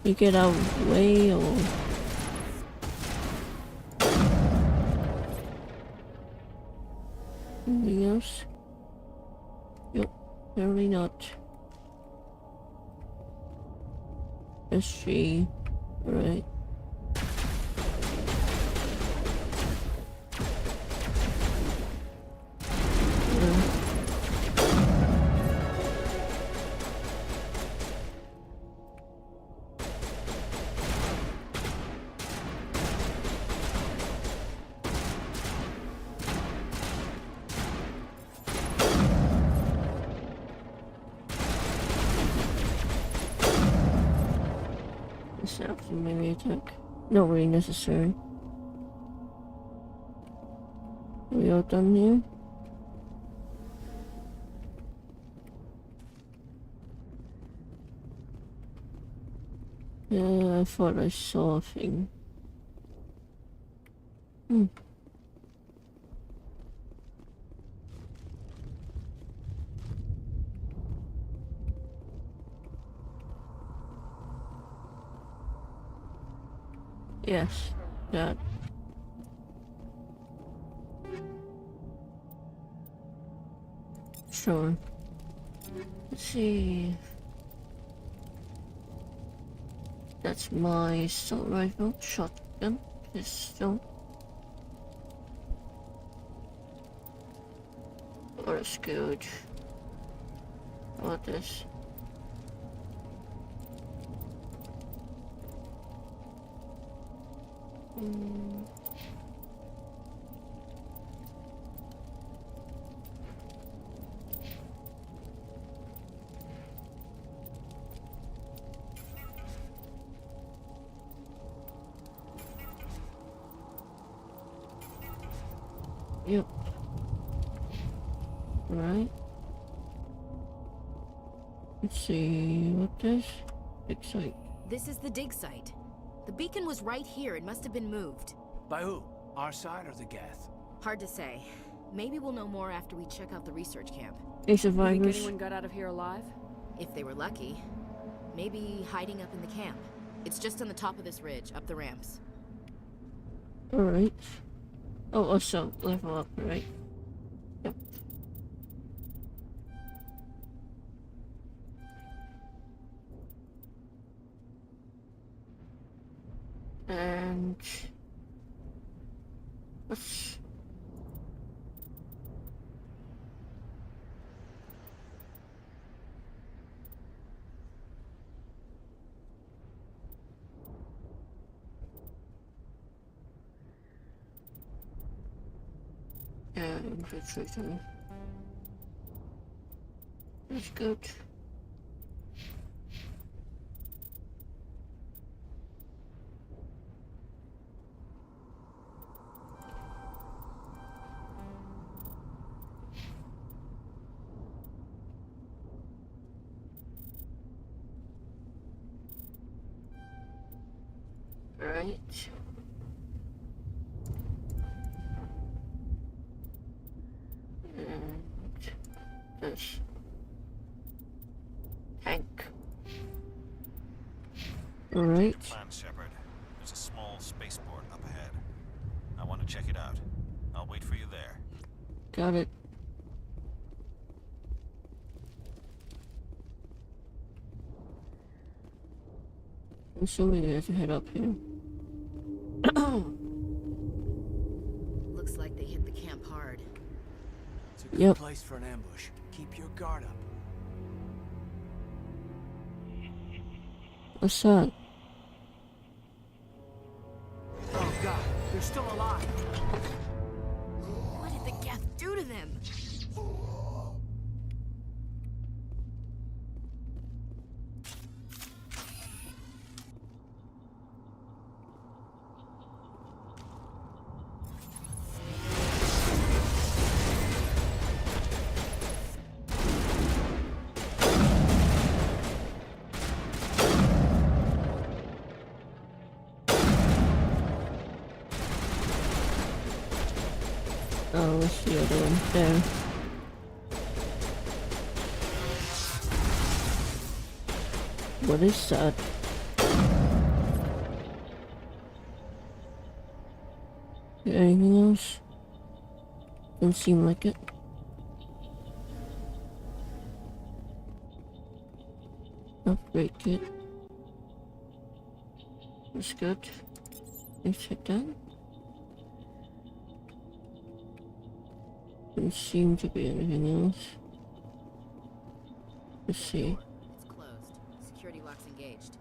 You get out of the way or... Anything else? Yep, apparently not. SG, alright. Maybe attack. Not really necessary. Are we all done here? Yeah, I thought I saw a thing. Yes, that. Sure. Let's see. That's my assault rifle, shotgun, pistol. Oh, that's good. How about this? Yep. Right. Let's see what this dig site. This is the dig site. The beacon was right here. It must have been moved. By who? Our side or the Geth? Hard to say. Maybe we'll know more after we check out the research camp. Any You survivors? think anyone got out of here alive? If they were lucky. Maybe hiding up in the camp. It's just on the top of this ridge, up the ramps. Alright. Oh, also level up, right? Yep. And let's infiltrator. That's good. Right. And this tank. Right. Plan, Shepard. There's a small spaceport up ahead. I want to check it out. I'll wait for you there. Got it. I'm assuming we have to head up here. Looks like they hit the camp hard. It's a good Yep. place for an ambush. Keep your guard up. What's that? Oh god, they're still alive. What did the Geth do to them? Oh, what's the other one? There. What is that? Anything else? Doesn't seem like it. Upgrade kit. That's good. Let's check that. Doesn't seem to be anything else. Let's see. It's closed. Security lock's engaged.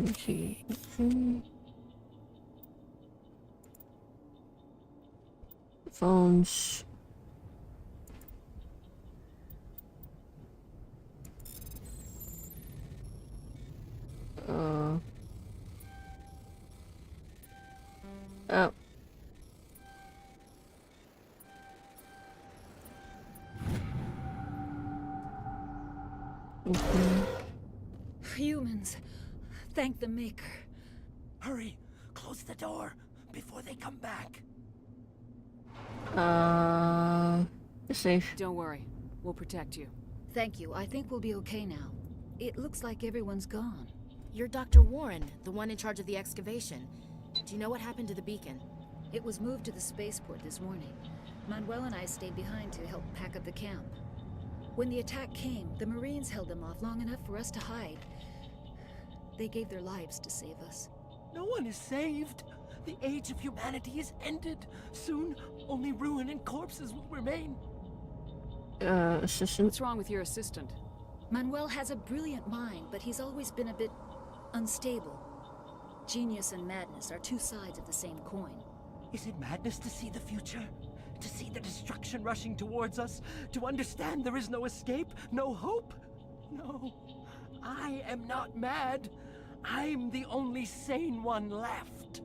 Let's see. Phones. Oh. Okay. Humans, thank the Maker. Hurry, close the door before they come back. Safe. Don't worry. We'll protect you. Thank you. I think we'll be okay now. It looks like everyone's gone. You're Dr. Warren, the one in charge of the excavation. Do you know what happened to the beacon? It was moved to the spaceport this morning. Manuel and I stayed behind to help pack up the camp. When the attack came, the Marines held them off long enough for us to hide. They gave their lives to save us. No one is saved. The age of humanity is ended. Soon, only ruin and corpses will remain. Assistant? What's wrong with your assistant? Manuel has a brilliant mind, but he's always been a bit unstable. Genius and madness are two sides of the same coin. Is it madness to see the future? To see the destruction rushing towards us? To understand there is no escape? No hope? No. I am not mad. I'm the only sane one left.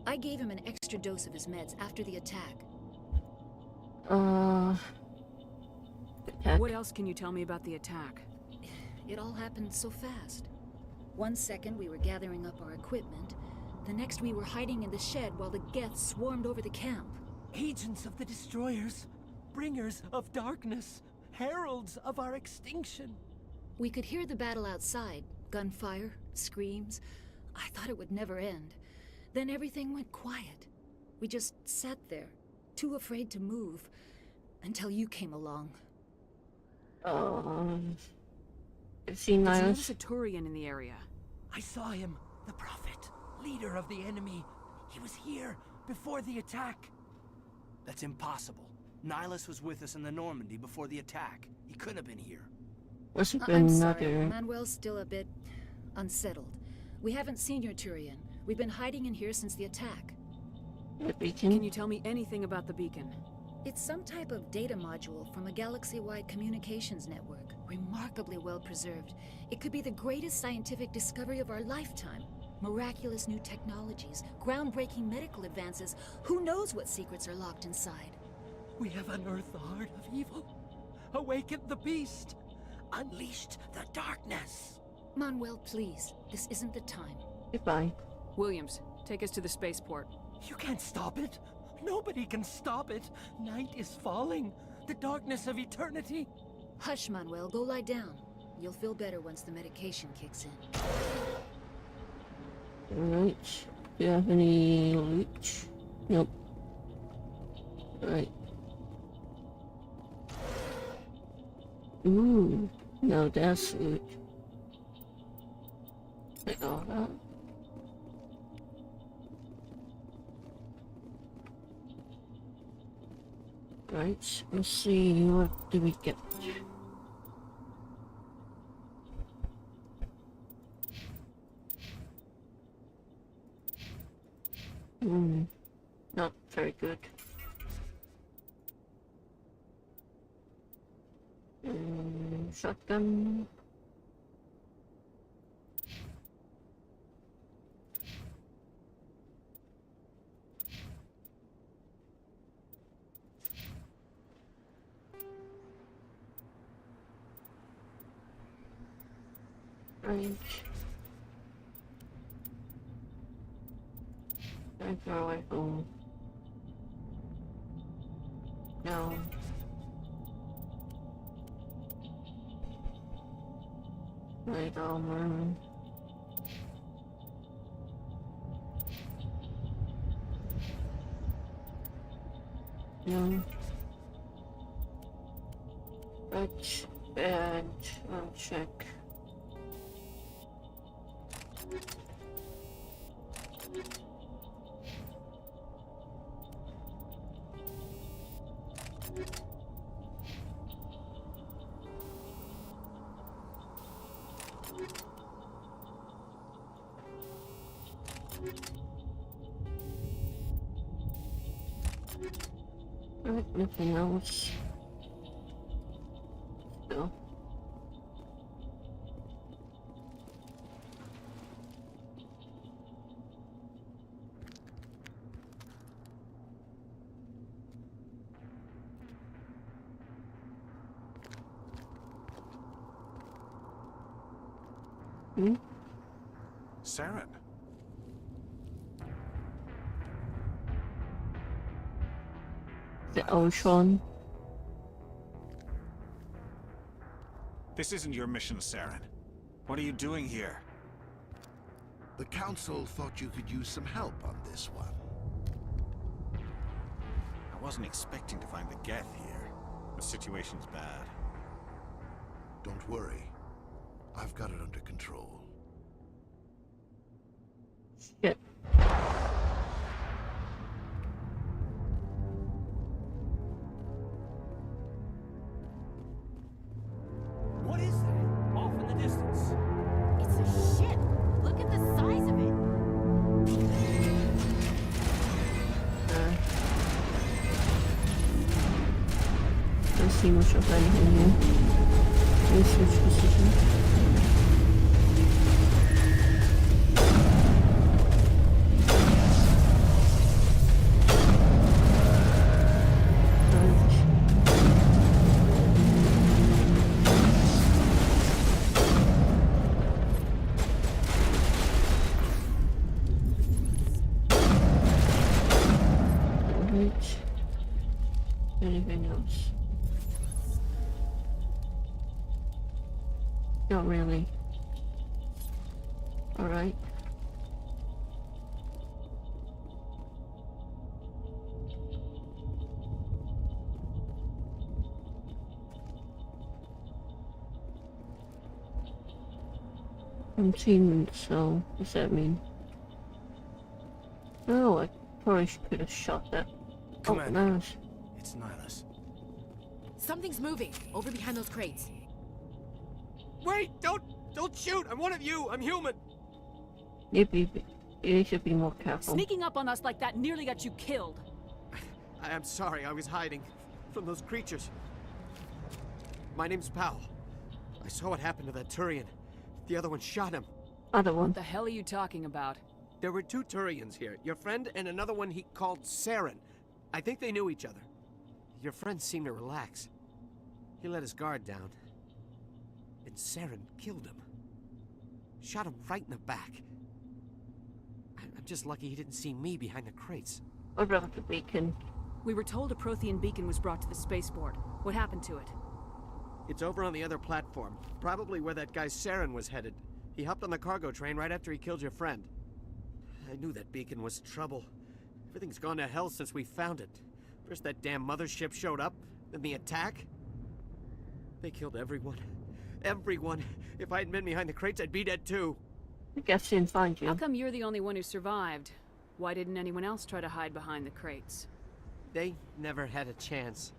I gave him an extra dose of his meds after the attack. What else can you tell me about the attack? It all happened so fast. 1 second we were gathering up our equipment. The next we were hiding in the shed while the Geth swarmed over the camp. Agents of the Destroyers, bringers of darkness, heralds of our extinction. We could hear the battle outside. Gunfire, screams. I thought it would never end. Then everything went quiet. We just sat there, too afraid to move, until you came along. See Did you Nihilus? notice a Turian in the area? I saw him, the Prophet, leader of the enemy. He was here before the attack. That's impossible. Nihilus was with us in the Normandy before the attack. He couldn't have been here. What's it I'm been sorry, another? Manuel's still a bit unsettled. We haven't seen your Turian. We've been hiding in here since the attack. The beacon? Can you tell me anything about the beacon? It's some type of data module from a galaxy-wide communications network. Remarkably well preserved. It could be the greatest scientific discovery of our lifetime. Miraculous new technologies, groundbreaking medical advances. Who knows what secrets are locked inside? We have unearthed the heart of evil, awakened the beast. unleashed the darkness. Manuel, please. This isn't the time. Goodbye. Williams, take us to the spaceport. You can't stop it. Nobody can stop it. Night is falling. The darkness of eternity. Hush, Manuel. Go lie down. You'll feel better once the medication kicks in. Alright. Do you have any loot? Nope. Alright. Ooh. No, that's loot. Take all that. Right, let's see, what do we get? Not very good. Shotgun. Range. Sniper rifle. No. Light armor. No. Right, and I'll check. Alright, nothing else. Still. Saren. The Ultron. This isn't your mission, Saren. What are you doing here? The Council thought you could use some help on this one. I wasn't expecting to find the Geth here. The situation's bad. Don't worry. I've got it under control. Shit. What is that? Off in the distance. It's a ship. Look at the size of it. Don't see much of anything here. Research position. Anything else? Not really. Alright. Containment cell, what's that mean? Oh, I probably could have shot that. Commander. Oh, nice. It's Nihilus. Something's moving over behind those crates. Wait! Don't shoot! I'm one of you! I'm human! You should be more careful. Sneaking up on us like that nearly got you killed. I am sorry, I was hiding from those creatures. My name's Powell. I saw what happened to that Turian. The other one shot him. Other one? What the hell are you talking about? There were two Turians here. Your friend and another one he called Saren. I think they knew each other. Your friend seemed to relax. He let his guard down. And Saren killed him. Shot him right in the back. I'm just lucky he didn't see me behind the crates. What about the beacon? We were told a Prothean beacon was brought to the spaceport. What happened to it? It's over on the other platform. Probably where that guy Saren was headed. He hopped on the cargo train right after he killed your friend. I knew that beacon was trouble. Everything's gone to hell since we found it. First that damn mothership showed up, then the attack. They killed everyone. Everyone. If I hadn't been behind the crates, I'd be dead too. I guess he didn't find you. How come you're the only one who survived? Why didn't anyone else try to hide behind the crates? They never had a chance.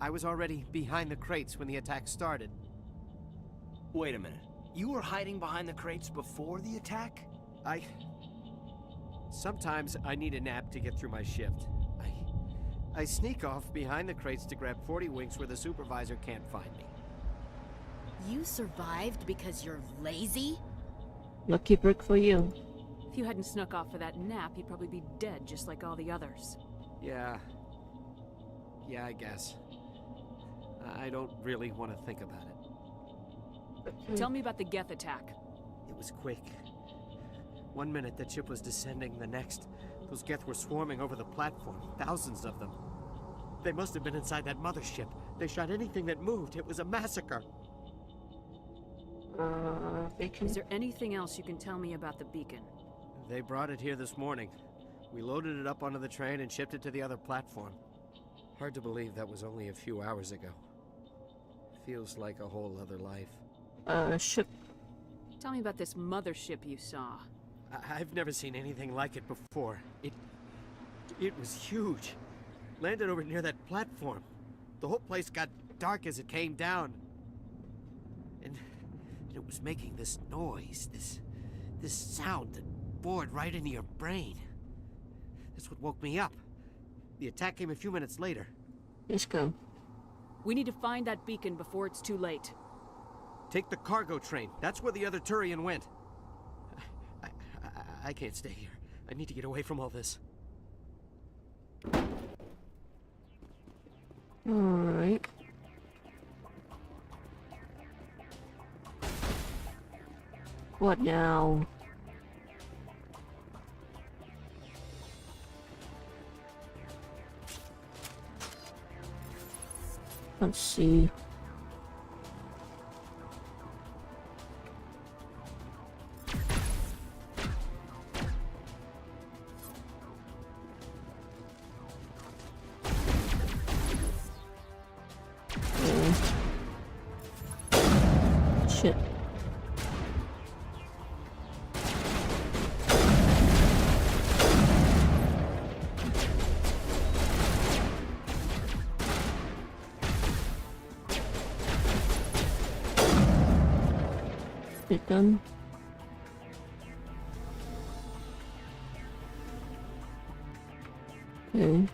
I was already behind the crates when the attack started. Wait a minute. You were hiding behind the crates before the attack? Sometimes I need a nap to get through my shift. I sneak off behind the crates to grab 40 winks where the supervisor can't find me. You survived because you're lazy? Lucky brick for you. If you hadn't snuck off for that nap, you'd probably be dead just like all the others. Yeah, I guess. I don't really want to think about it. Tell me about the Geth attack. It was quick. 1 minute the ship was descending, the next, those Geth were swarming over the platform, thousands of them. They must have been inside that mothership. They shot anything that moved. It was a massacre. Beacon? Is there anything else you can tell me about the beacon? They brought it here this morning. We loaded it up onto the train and shipped it to the other platform. Hard to believe that was only a few hours ago. Feels like a whole other life. Ship. Tell me about this mothership you saw. I've never seen anything like it before. It was huge. Landed over near that platform. The whole place got dark as it came down. And it was making this noise, this sound that bored right into your brain. That's what woke me up. The attack came a few minutes later. Let's go. We need to find that beacon before it's too late. Take the cargo train. That's where the other Turian went. I can't stay here. I need to get away from all this. Alright. What now? Let's see. Shit. It done. Okay.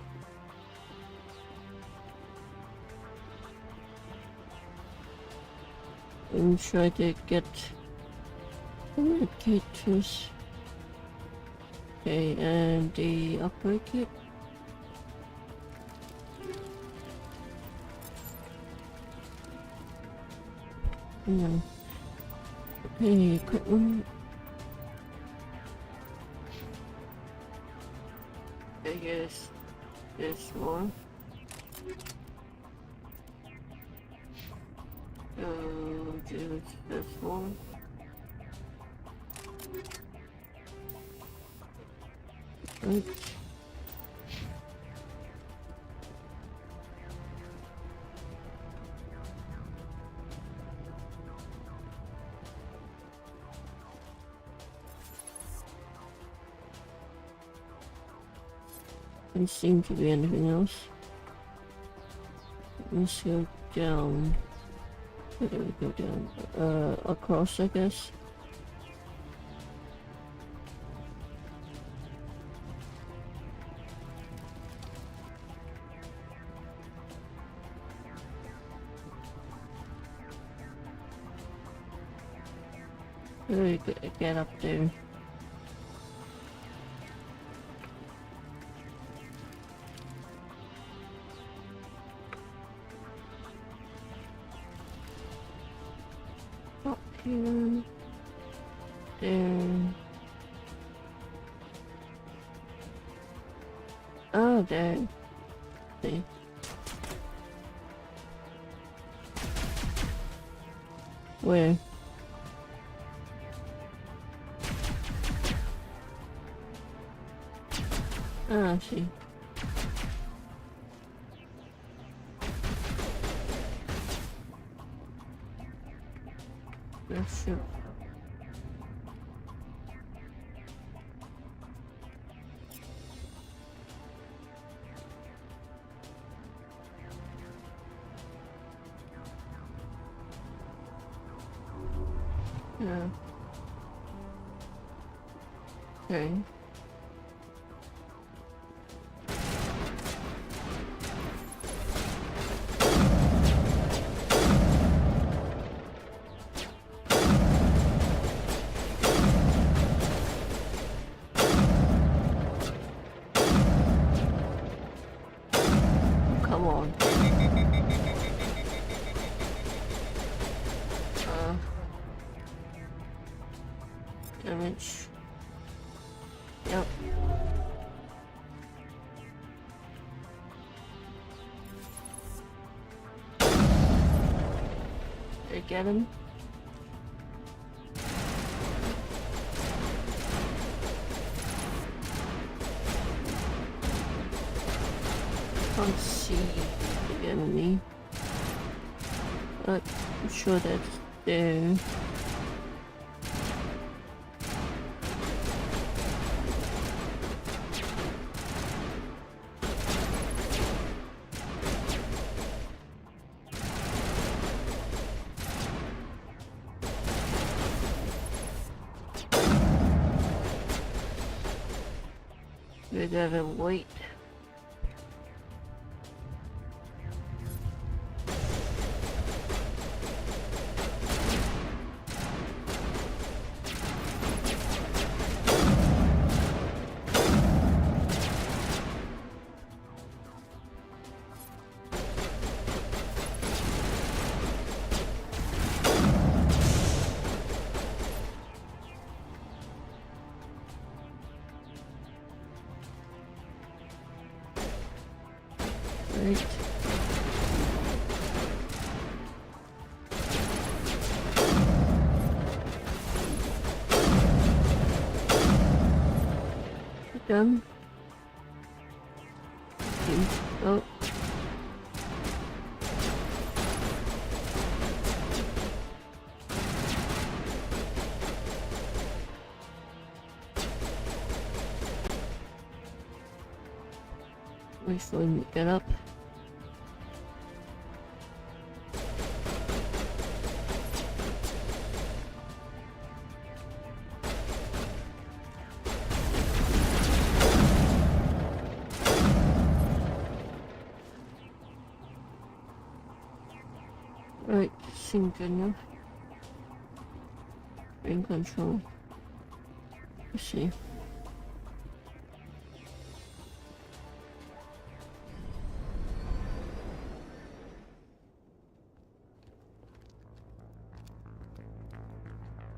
And try to get communicators. Okay, and the upper kit. Yeah. Okay, equipment. I guess this one. Do this one. Right. Doesn't seem to be anything else. Let's go down. Where do we go down? Across, I guess. Very good. Get up there. here. There. Oh, there. See. Where? Ah, I see. Let's shoot. Yeah. Okay. Come on. Damage. Yep. Did I get him? Can't see the enemy, but I'm sure that's there. We'd rather wait. Right. Done. Oh. Wait for him to get up. Right, seemed good enough. In control. Let's see.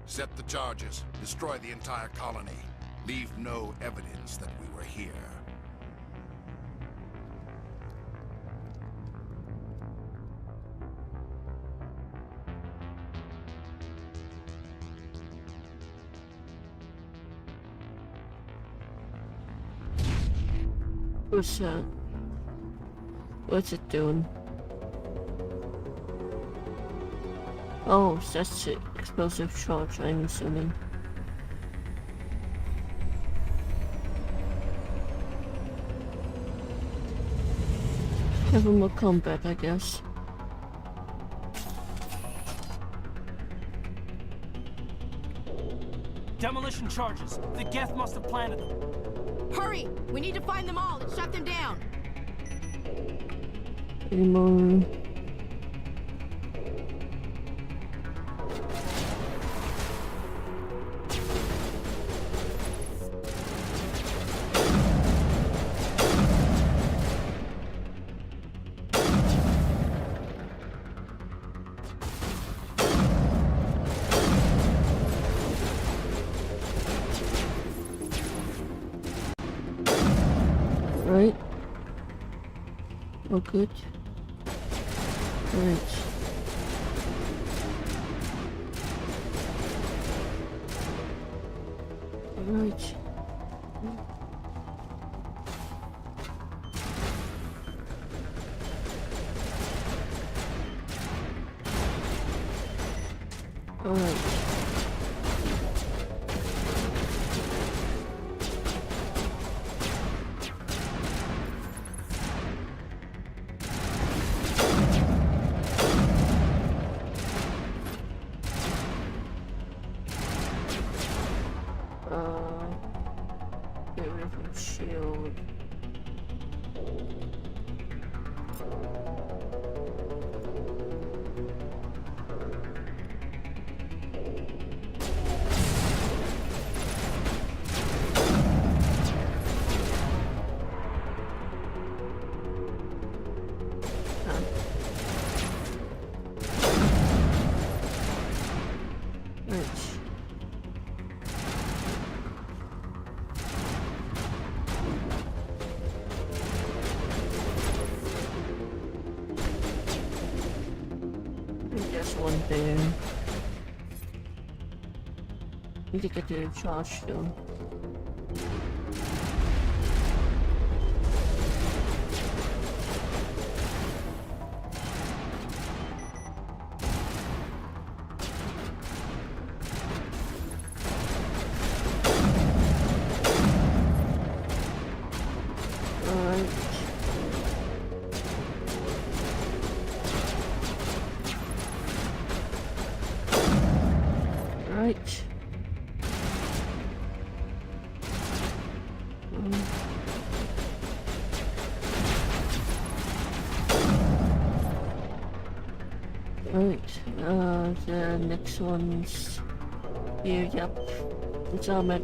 Set the charges. Destroy the entire colony. Leave no evidence that we were here. What's that? What's it doing? Oh, that's it. Explosive charge, I'm assuming. Have more combat, I guess. Demolition charges. The Geth must have planted them. Hurry! We need to find them all and shut them down. Any more? Right. Oh, good. Right. Right. All right. Get rid of the shield. There's one there. Need to get to the charge though. Right. Right, the next one's here, yep. It's armored.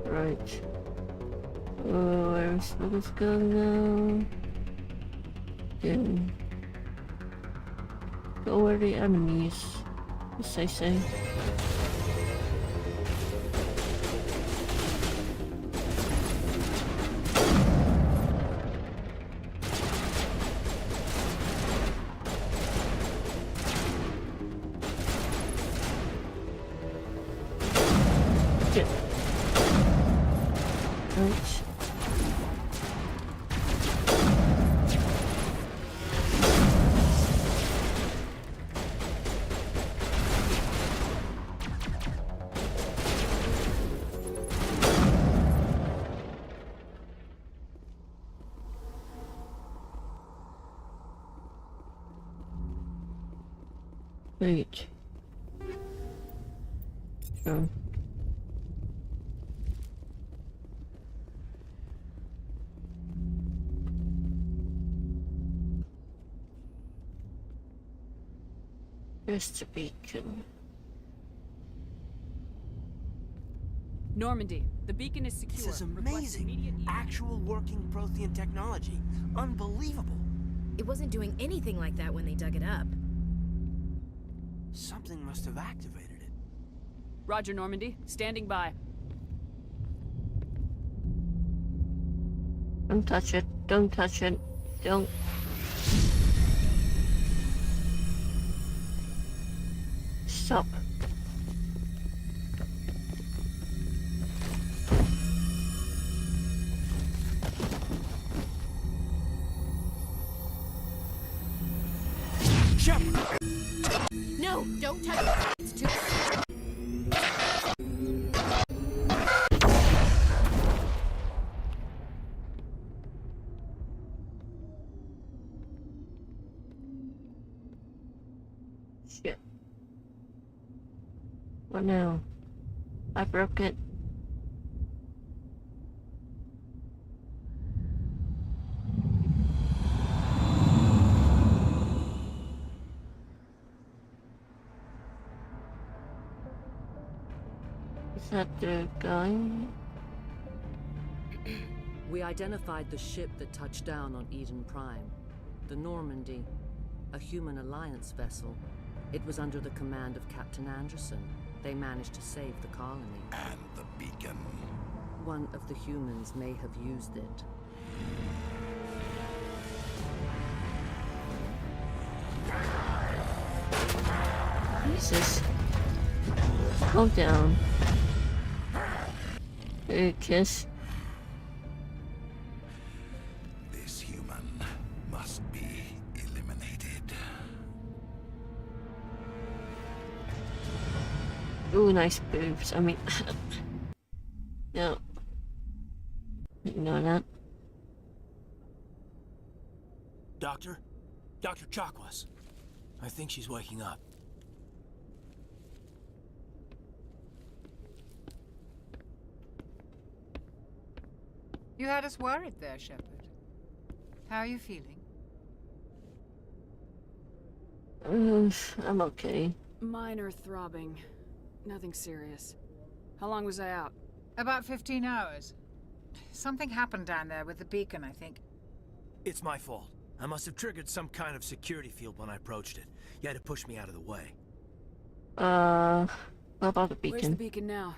Right. Oh, where's Lucas going now? Then go where the enemies, as they say. Wait. Oh. There's the beacon. Normandy, the beacon is secure. This is amazing. Actual working Prothean technology. Unbelievable. It wasn't doing anything like that when they dug it up. Something must have activated it. Roger, Normandy. Standing by. Don't touch it. Don't touch it. Don't. Stop. No, don't touch it. It's too... Shit. What now? I broke it. Is that the guy? We identified the ship that touched down on Eden Prime. The Normandy, a human alliance vessel. It was under the command of Captain Anderson. They managed to save the colony. And the beacon. One of the humans may have used it. Jesus. Calm down. Kiss. This human must be eliminated. Ooh, nice boobs. I mean, no. Ignore that. Doctor? Dr. Chakwas. I think she's waking up. You had us worried there, Shepard. How are you feeling? I'm okay. Minor throbbing. Nothing serious. How long was I out? About 15 hours. Something happened down there with the beacon, I think. It's my fault. I must have triggered some kind of security field when I approached it. You had to push me out of the way. What about the beacon? Where's the beacon now?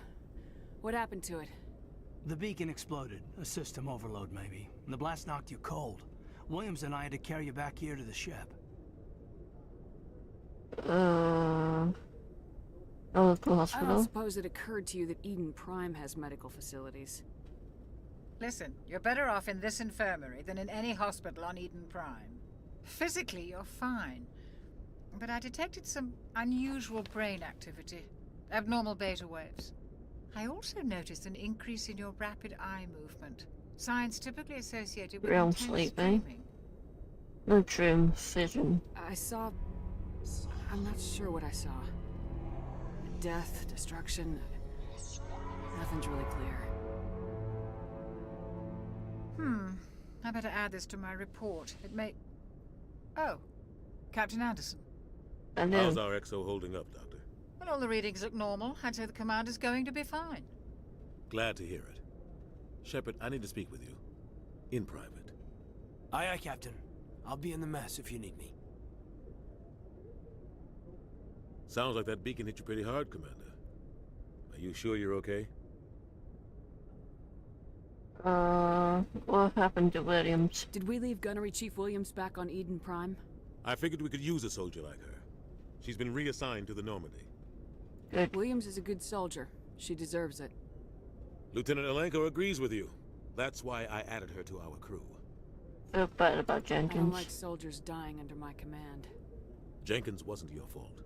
What happened to it? The beacon exploded. A system overload, maybe. And the blast knocked you cold. Williams and I had to carry you back here to the ship. Local I hospital. don't suppose it occurred to you that Eden Prime has medical facilities. Listen, you're better off in this infirmary than in any hospital on Eden Prime. Physically, you're fine. But I detected some unusual brain activity. Abnormal beta waves. I also noticed an increase in your rapid eye movement. Signs typically associated with Realm intense sleep, eh? dreaming. No dream vision. I saw... I'm not sure what I saw. Death, destruction... Nothing's really clear. I better add this to my report. It may... Oh. Captain Anderson. How's our XO holding up, Doctor? Well, all the readings look normal. I'd say the commander's going to be fine. Glad to hear it. Shepard, I need to speak with you. In private. Aye, aye, Captain. I'll be in the mess if you need me. Sounds like that beacon hit you pretty hard, Commander. Are you sure you're okay? What happened to Williams? Did we leave Gunnery Chief Williams back on Eden Prime? I figured we could use a soldier like her. She's been reassigned to the Normandy. Good. Williams is a good soldier. She deserves it. Lieutenant Alenko agrees with you. That's why I added her to our crew. Feel bad about I Jenkins. don't like soldiers dying under my command. Jenkins wasn't your fault.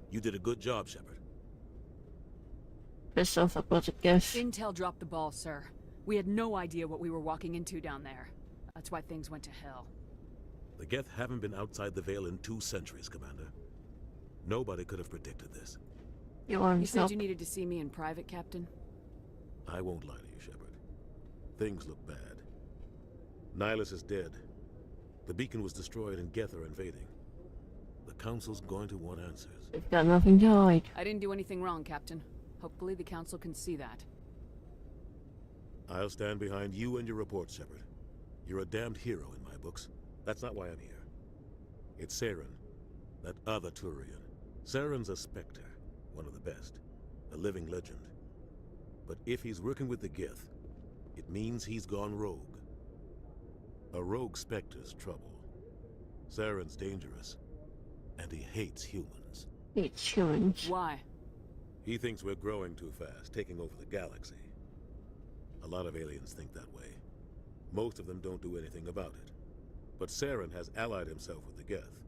You did a good job, Shepard. Pissed off about the gift. Intel dropped the ball, sir. We had no idea what we were walking into down there. That's why things went to hell. The Geth haven't been outside the Veil in 2 centuries, Commander. Nobody could have predicted this. You said you needed to see me in private, Captain? I won't lie to you, Shepard. Things look bad. Nihilus is dead. The beacon was destroyed and Geth are invading. The Council's going to want answers. They've got nothing to hide. I didn't do anything wrong, Captain. Hopefully the Council can see that. I'll stand behind you and your report, Shepard. You're a damned hero in my books. That's not why I'm here. It's Saren, that other Turian. Saren's a Spectre, one of the best, a living legend. But if he's working with the Geth, it means he's gone rogue. A rogue Spectre's trouble. Saren's dangerous, and he hates humans. Hates humans? Why? He thinks we're growing too fast, taking over the galaxy. A lot of aliens think that way. Most of them don't do anything about it. But Saren has allied himself with the Geth.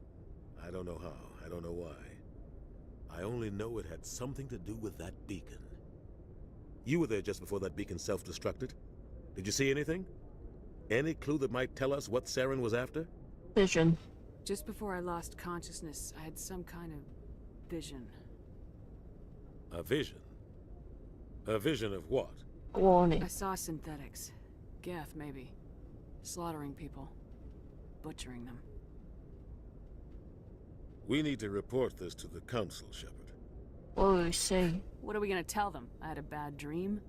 I don't know how, I don't know why. I only know it had something to do with that beacon. You were there just before that beacon self-destructed. Did you see anything? Any clue that might tell us what Saren was after? Vision. Just before I lost consciousness, I had some kind of vision. A vision? A vision of what? Warning. I saw synthetics. Geth, maybe. Slaughtering people. Butchering them. We need to report this to the Council, Shepard. What will we say? What are we gonna tell them? I had a bad dream?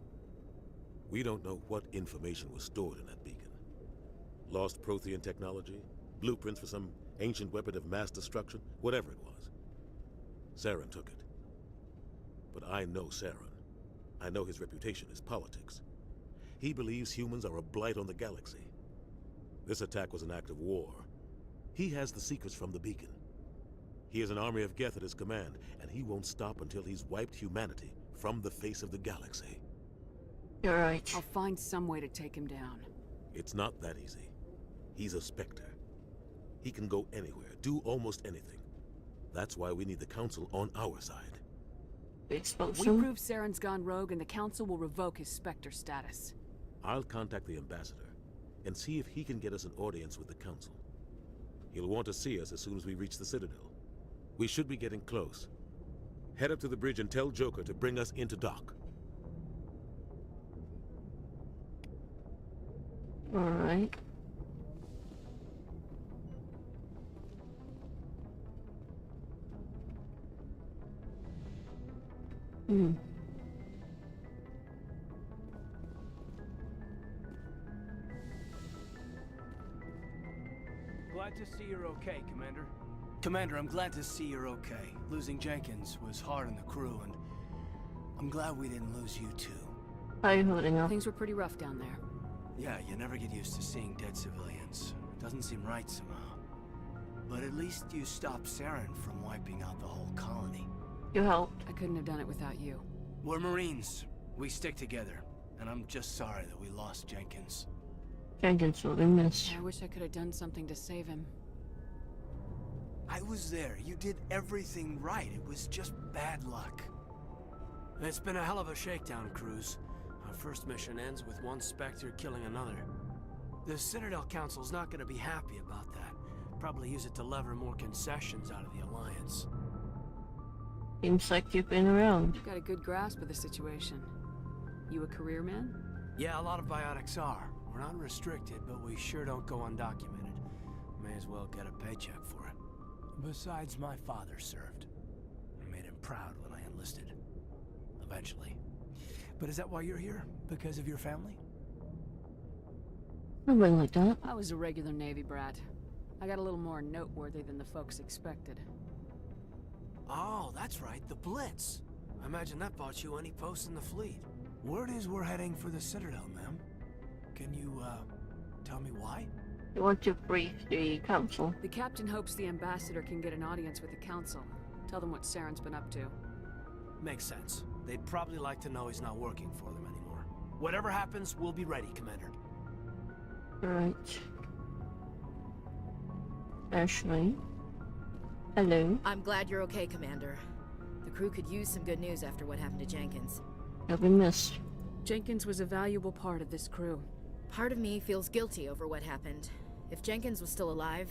We don't know what information was stored in that beacon. Lost Prothean technology? Blueprints for some ancient weapon of mass destruction, whatever it was. Saren took it. But I know Saren. I know his reputation is politics. He believes humans are a blight on the galaxy. This attack was an act of war. He has the secrets from the beacon. He has an army of Geth at his command, and he won't stop until he's wiped humanity from the face of the galaxy. You're right. I'll find some way to take him down. It's not that easy. He's a Spectre. He can go anywhere, do almost anything. That's why we need the Council on our side. We prove Saren's gone rogue and the Council will revoke his Spectre status. I'll contact the Ambassador and see if he can get us an audience with the Council. He'll want to see us as soon as we reach the Citadel. We should be getting close. Head up to the bridge and tell Joker to bring us into dock. Alright. Glad to see you're okay, Commander. Commander, I'm glad to see you're okay. Losing Jenkins was hard on the crew, and I'm glad we didn't lose you too. How are you holding up? Things were pretty rough down there. Yeah, you never get used to seeing dead civilians. It doesn't seem right somehow. But at least you stopped Saren from wiping out the whole colony. You helped. I couldn't have done it without you. We're Marines. We stick together. And I'm just sorry that we lost Jenkins. Jenkins will be missed. I wish I could have done something to save him. I was there. You did everything right. It was just bad luck. It's been a hell of a shakedown, Cruz. Our first mission ends with one Spectre killing another. The Citadel Council's not gonna be happy about that. Probably use it to lever more concessions out of the Alliance. Seems like you've been around. You've got a good grasp of the situation. You a career man? Yeah, a lot of biotics are. We're not restricted, but we sure don't go undocumented. May as well get a paycheck for it. Besides, my father served. I made him proud when I enlisted. Eventually. But is that why you're here? Because of your family? Something like that. I was a regular Navy brat. I got a little more noteworthy than the folks expected. Oh, that's right, the Blitz. I imagine that bought you any post in the fleet. Word is we're heading for the Citadel, ma'am. Can you, tell me why? You want to brief the Council. The Captain hopes the Ambassador can get an audience with the Council. Tell them what Saren's been up to. Makes sense. They'd probably like to know he's not working for them anymore. Whatever happens, we'll be ready, Commander. Right. Ashley. Hello. I'm glad you're okay, Commander. The crew could use some good news after what happened to Jenkins. You'll be missed. Jenkins was a valuable part of this crew. Part of me feels guilty over what happened. If Jenkins was still alive,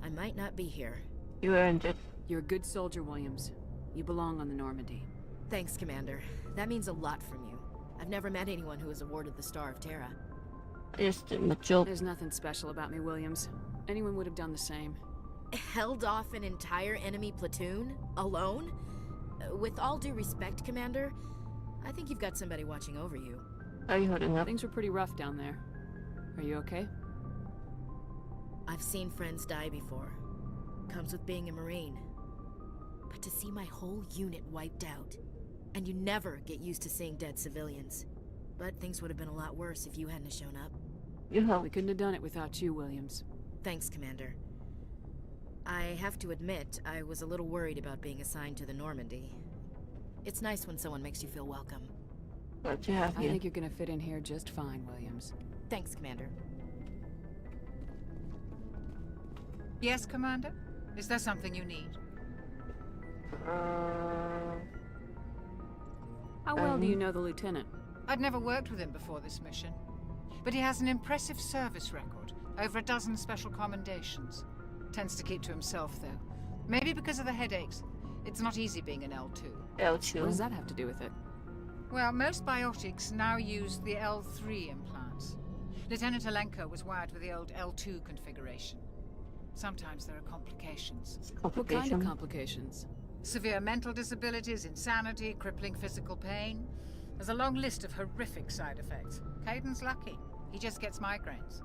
I might not be here. You earned it. You're a good soldier, Williams. You belong on the Normandy. Thanks, Commander. That means a lot from you. I've never met anyone who was awarded the Star of Terra. I just did my job. There's nothing special about me, Williams. Anyone would have done the same. Held off an entire enemy platoon? Alone? With all due respect, Commander, I think you've got somebody watching over you. How are you holding up? Things were pretty rough down there. Are you okay? I've seen friends die before. Comes with being a Marine. But to see my whole unit wiped out, and you never get used to seeing dead civilians. But things would have been a lot worse if you hadn't shown up. You helped. We couldn't have done it without you, Williams. Thanks, Commander. I have to admit, I was a little worried about being assigned to the Normandy. It's nice when someone makes you feel welcome. Glad to have you. I think you're gonna fit in here just fine, Williams. Thanks, Commander. Yes, Commander? Is there something you need? How well do you know the Lieutenant? I'd never worked with him before this mission. But he has an impressive service record. Over a dozen special commendations. Tends to keep to himself, though. Maybe because of the headaches. It's not easy being an L2. L2? What does that have to do with it? Well, most biotics now use the L3 implants. Lieutenant Alenko was wired with the old L2 configuration. Sometimes there are complications. What kind of complications? Severe mental disabilities, insanity, crippling physical pain. There's a long list of horrific side effects. Caden's lucky. He just gets migraines.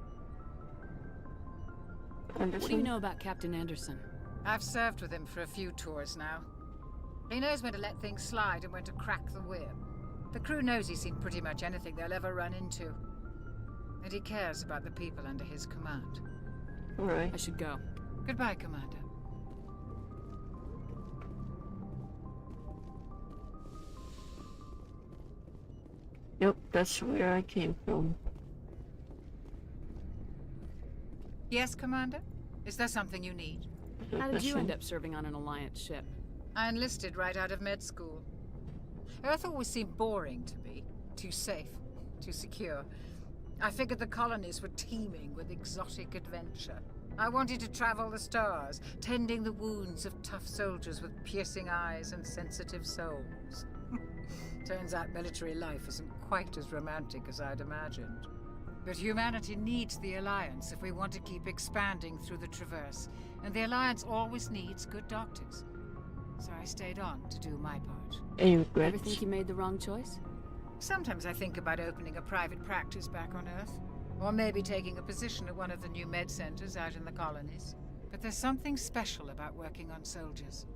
What do you know about Captain Anderson? I've served with him for a few tours now. He knows when to let things slide and when to crack the whip. The crew knows he's seen pretty much anything they'll ever run into. And he cares about the people under his command. All right. I should go. Goodbye, Commander. Yep, that's where I came from. Yes, Commander? Is there something you need? How did you end up serving on an Alliance ship? I enlisted right out of med school. Earth always seemed boring to me. Too safe, too secure. I figured the colonies were teeming with exotic adventure. I wanted to travel the stars, tending the wounds of tough soldiers with piercing eyes and sensitive souls. Turns out military life isn't quite as romantic as I'd imagined. But humanity needs the Alliance if we want to keep expanding through the Traverse, and the Alliance always needs good doctors. So I stayed on to do my part. Any regrets? Ever think you made the wrong choice? Sometimes I think about opening a private practice back on Earth, or maybe taking a position at one of the new med centers out in the colonies. But there's something special about working on soldiers.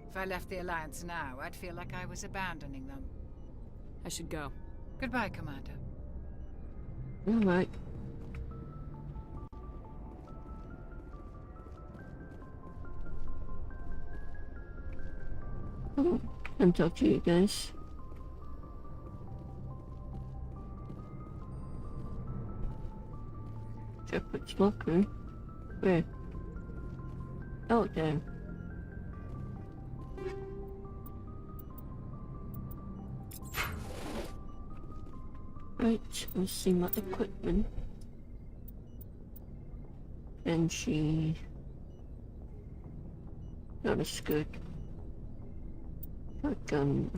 If I left the Alliance now, I'd feel like I was abandoning them. I should go. Goodbye, Commander. All right. Oh, and talk to you guys. Shepherd's locker. Where? Oh, damn. Right, let's see my equipment. And she... Not as good. Shotgun.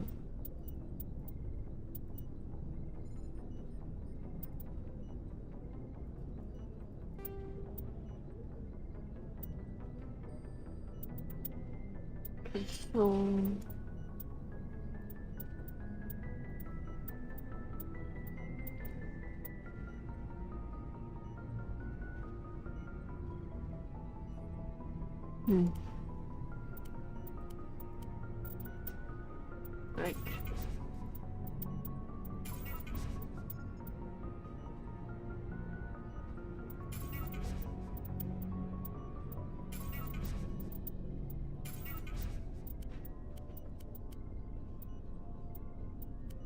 Pistol. Right.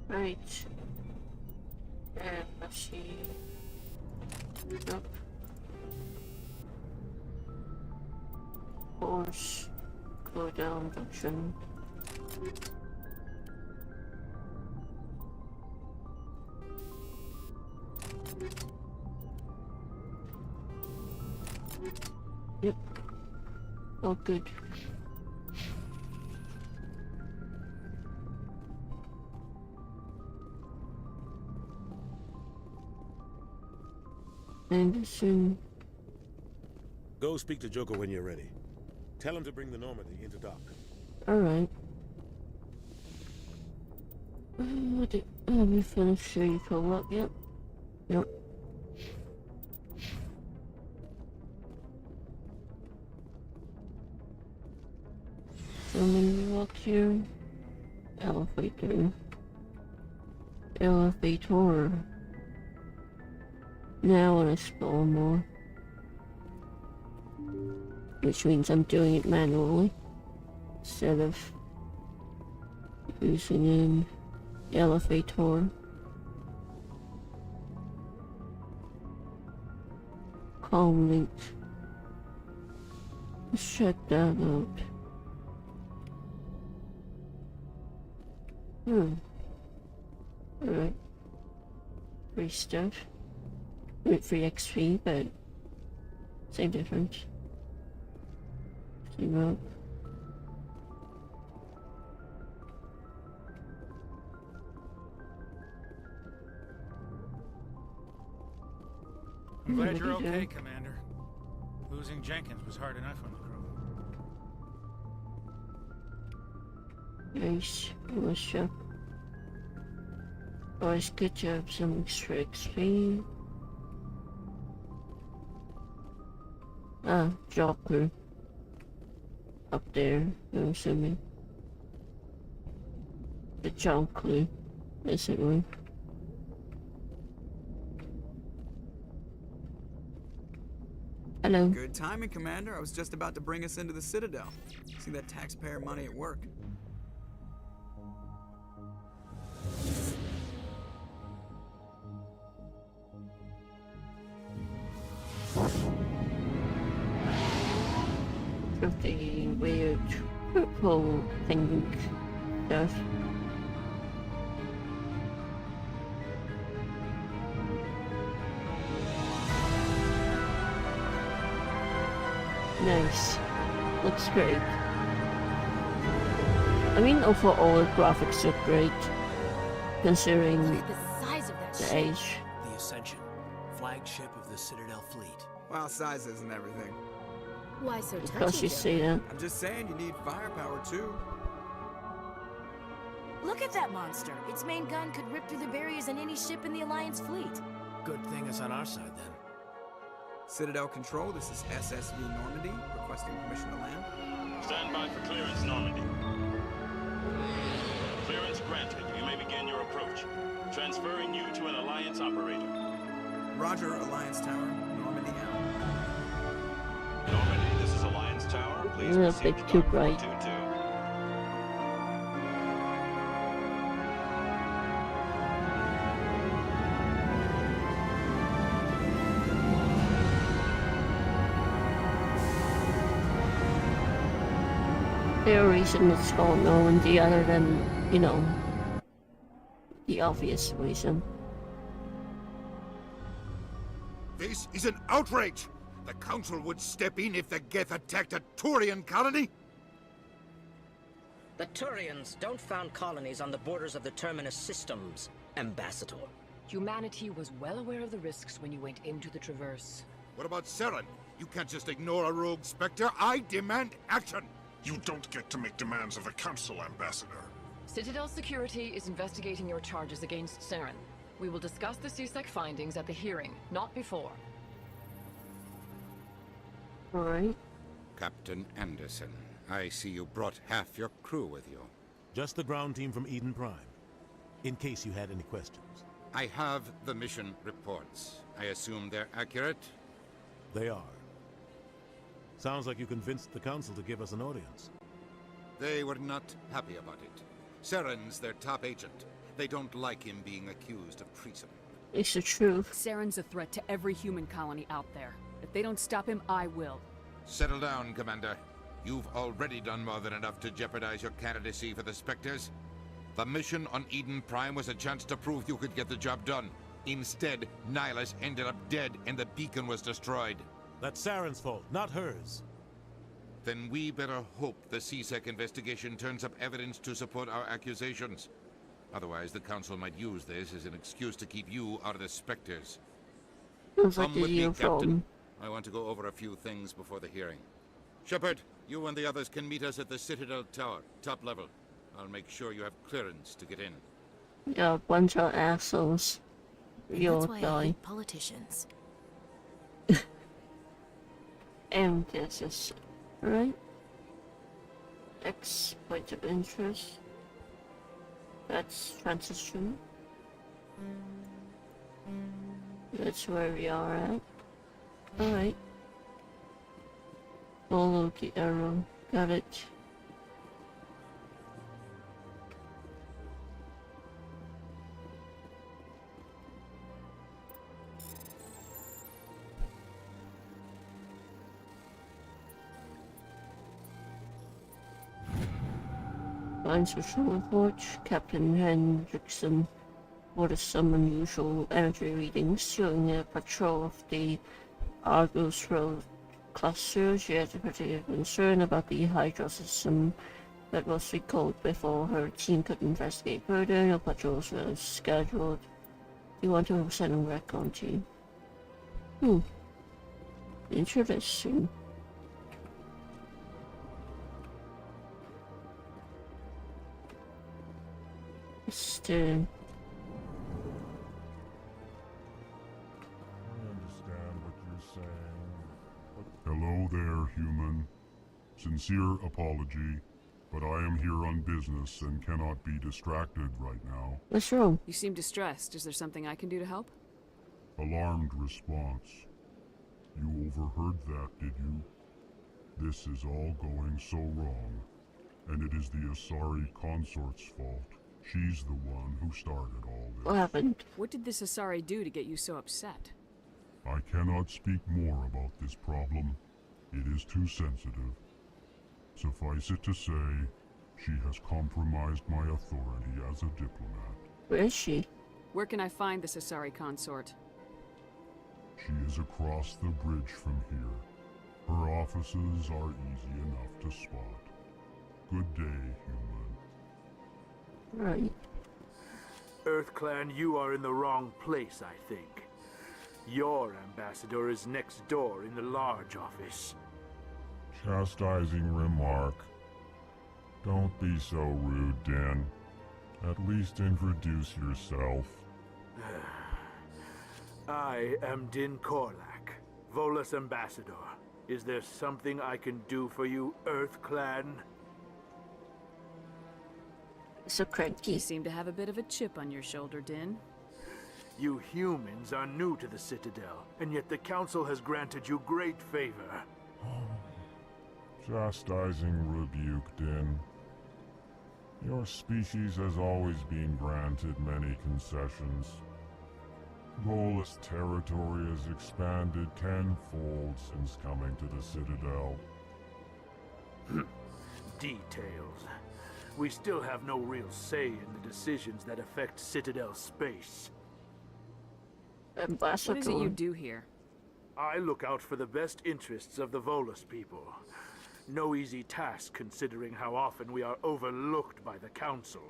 Right. And let's see. Nope. Force. Go down function. Yep. Oh, good. Anderson. Go speak to Joker when you're ready. Tell him to bring the Normandy into dock. Alright. Have we finished the co-op yet? Yep. So when we walk here, elevator. Elevator. Now I want to explore more. Which means I'm doing it manually instead of using an elevator. Com link. Let's check that out. Alright. Free stuff. Free XP, but same difference. Team up. I'm glad you're okay, Commander. Losing Jenkins was hard enough on the crew. Nice. Militia. Boys, good job. Some extra XP. Ah, job crew. Up there, I'm assuming. The job crew, basically. Hello. Good timing, Commander. I was just about to bring us into the Citadel. See that taxpayer money at work. Of the weird purple thing stuff. Nice. Looks great. I mean, overall, the graphics look great, considering The size of that the ship. age. The Ascension, flagship of the Citadel fleet. Well, size isn't everything. Why so touchy? Because you say that. I'm just saying you need firepower too. Look at that monster. Its main gun could rip through the barriers in any ship in the Alliance fleet. Good thing it's on our side then. Citadel Control, this is SSV Normandy, requesting permission to land. Stand by for clearance, Normandy. Clearance granted. You may begin your approach. Transferring you to an Alliance operator. Roger, Alliance Tower, Normandy out. Normandy, this is Alliance Tower. Please You're a proceed bit to too Dock bright. 422. There reason it's called Normandy other than, you know, the obvious reason. This is an outrage! The Council would step in if the Geth attacked a Turian colony? The Turians don't found colonies on the borders of the Terminus systems, Ambassador. Humanity was well aware of the risks when you went into the Traverse. What about Saren? You can't just ignore a rogue Spectre. I demand action! You don't get to make demands of the Council, Ambassador. Citadel Security is investigating your charges against Saren. We will discuss the CSEC findings at the hearing, not before. Alright. Captain Anderson, I see you brought half your crew with you. Just the ground team from Eden Prime, in case you had any questions. I have the mission reports. I assume they're accurate? They are. Sounds like you convinced the Council to give us an audience. They were not happy about it. Saren's their top agent. They don't like him being accused of treason. It's the truth. Saren's a threat to every human colony out there. If they don't stop him, I will. Settle down, Commander. You've already done more than enough to jeopardize your candidacy for the Spectres. The mission on Eden Prime was a chance to prove you could get the job done. Instead, Nihilus ended up dead and the beacon was destroyed. That's Saren's fault, not hers. Then we better hope the CSEC investigation turns up evidence to support our accusations. Otherwise, the Council might use this as an excuse to keep you out of the Spectres. Sounds like Come with me, your Captain. problem. I want to go over a few things before the hearing. Shepard, you and the others can meet us at the Citadel Tower, top level. I'll make sure you have clearance to get in. You're a bunch of assholes. You'll That's why I die. hate politicians. And this is right. X point of interest. That's transition. That's where we are at. Alright. Follow the arrow. Got it. Line social report. Captain Hendrickson noticed some unusual energy readings showing a patrol of the Argus Road cluster. She had a particular concern about the Hydra system that was recalled before her team could investigate further. No patrols were scheduled. You want to send a recon team? Interesting. Still. I understand what you're saying. Hello, there, human. Sincere apology, but I am here on business and cannot be distracted right now. What's wrong? You seem distressed. Is there something I can do to help? Alarmed response. You overheard that, did you? This is all going so wrong, and it is the Asari consort's fault. She's the one who started all this. What happened? What did this Asari do to get you so upset? I cannot speak more about this problem. It is too sensitive. Suffice it to say, she has compromised my authority as a diplomat. Where is she? Where can I find this Asari consort? She is across the bridge from here. Her offices are easy enough to spot. Good day, human. Right. EarthClan, you are in the wrong place, I think. Your ambassador is next door in the large office. Chastising remark. Don't be so rude, Din. At least introduce yourself. I am Din Korlak, Volus ambassador. Is there something I can do for you, EarthClan? So cranky. You seem to have a bit of a chip on your shoulder, Din. You humans are new to the Citadel, and yet the Council has granted you great favor. Chastising rebuke, Din. Your species has always been granted many concessions. Volus territory has expanded tenfold since coming to the Citadel. Details. We still have no real say in the decisions that affect Citadel space. Ambassador. What is it you do here? I look out for the best interests of the Volus people. No easy task considering how often we are overlooked by the Council.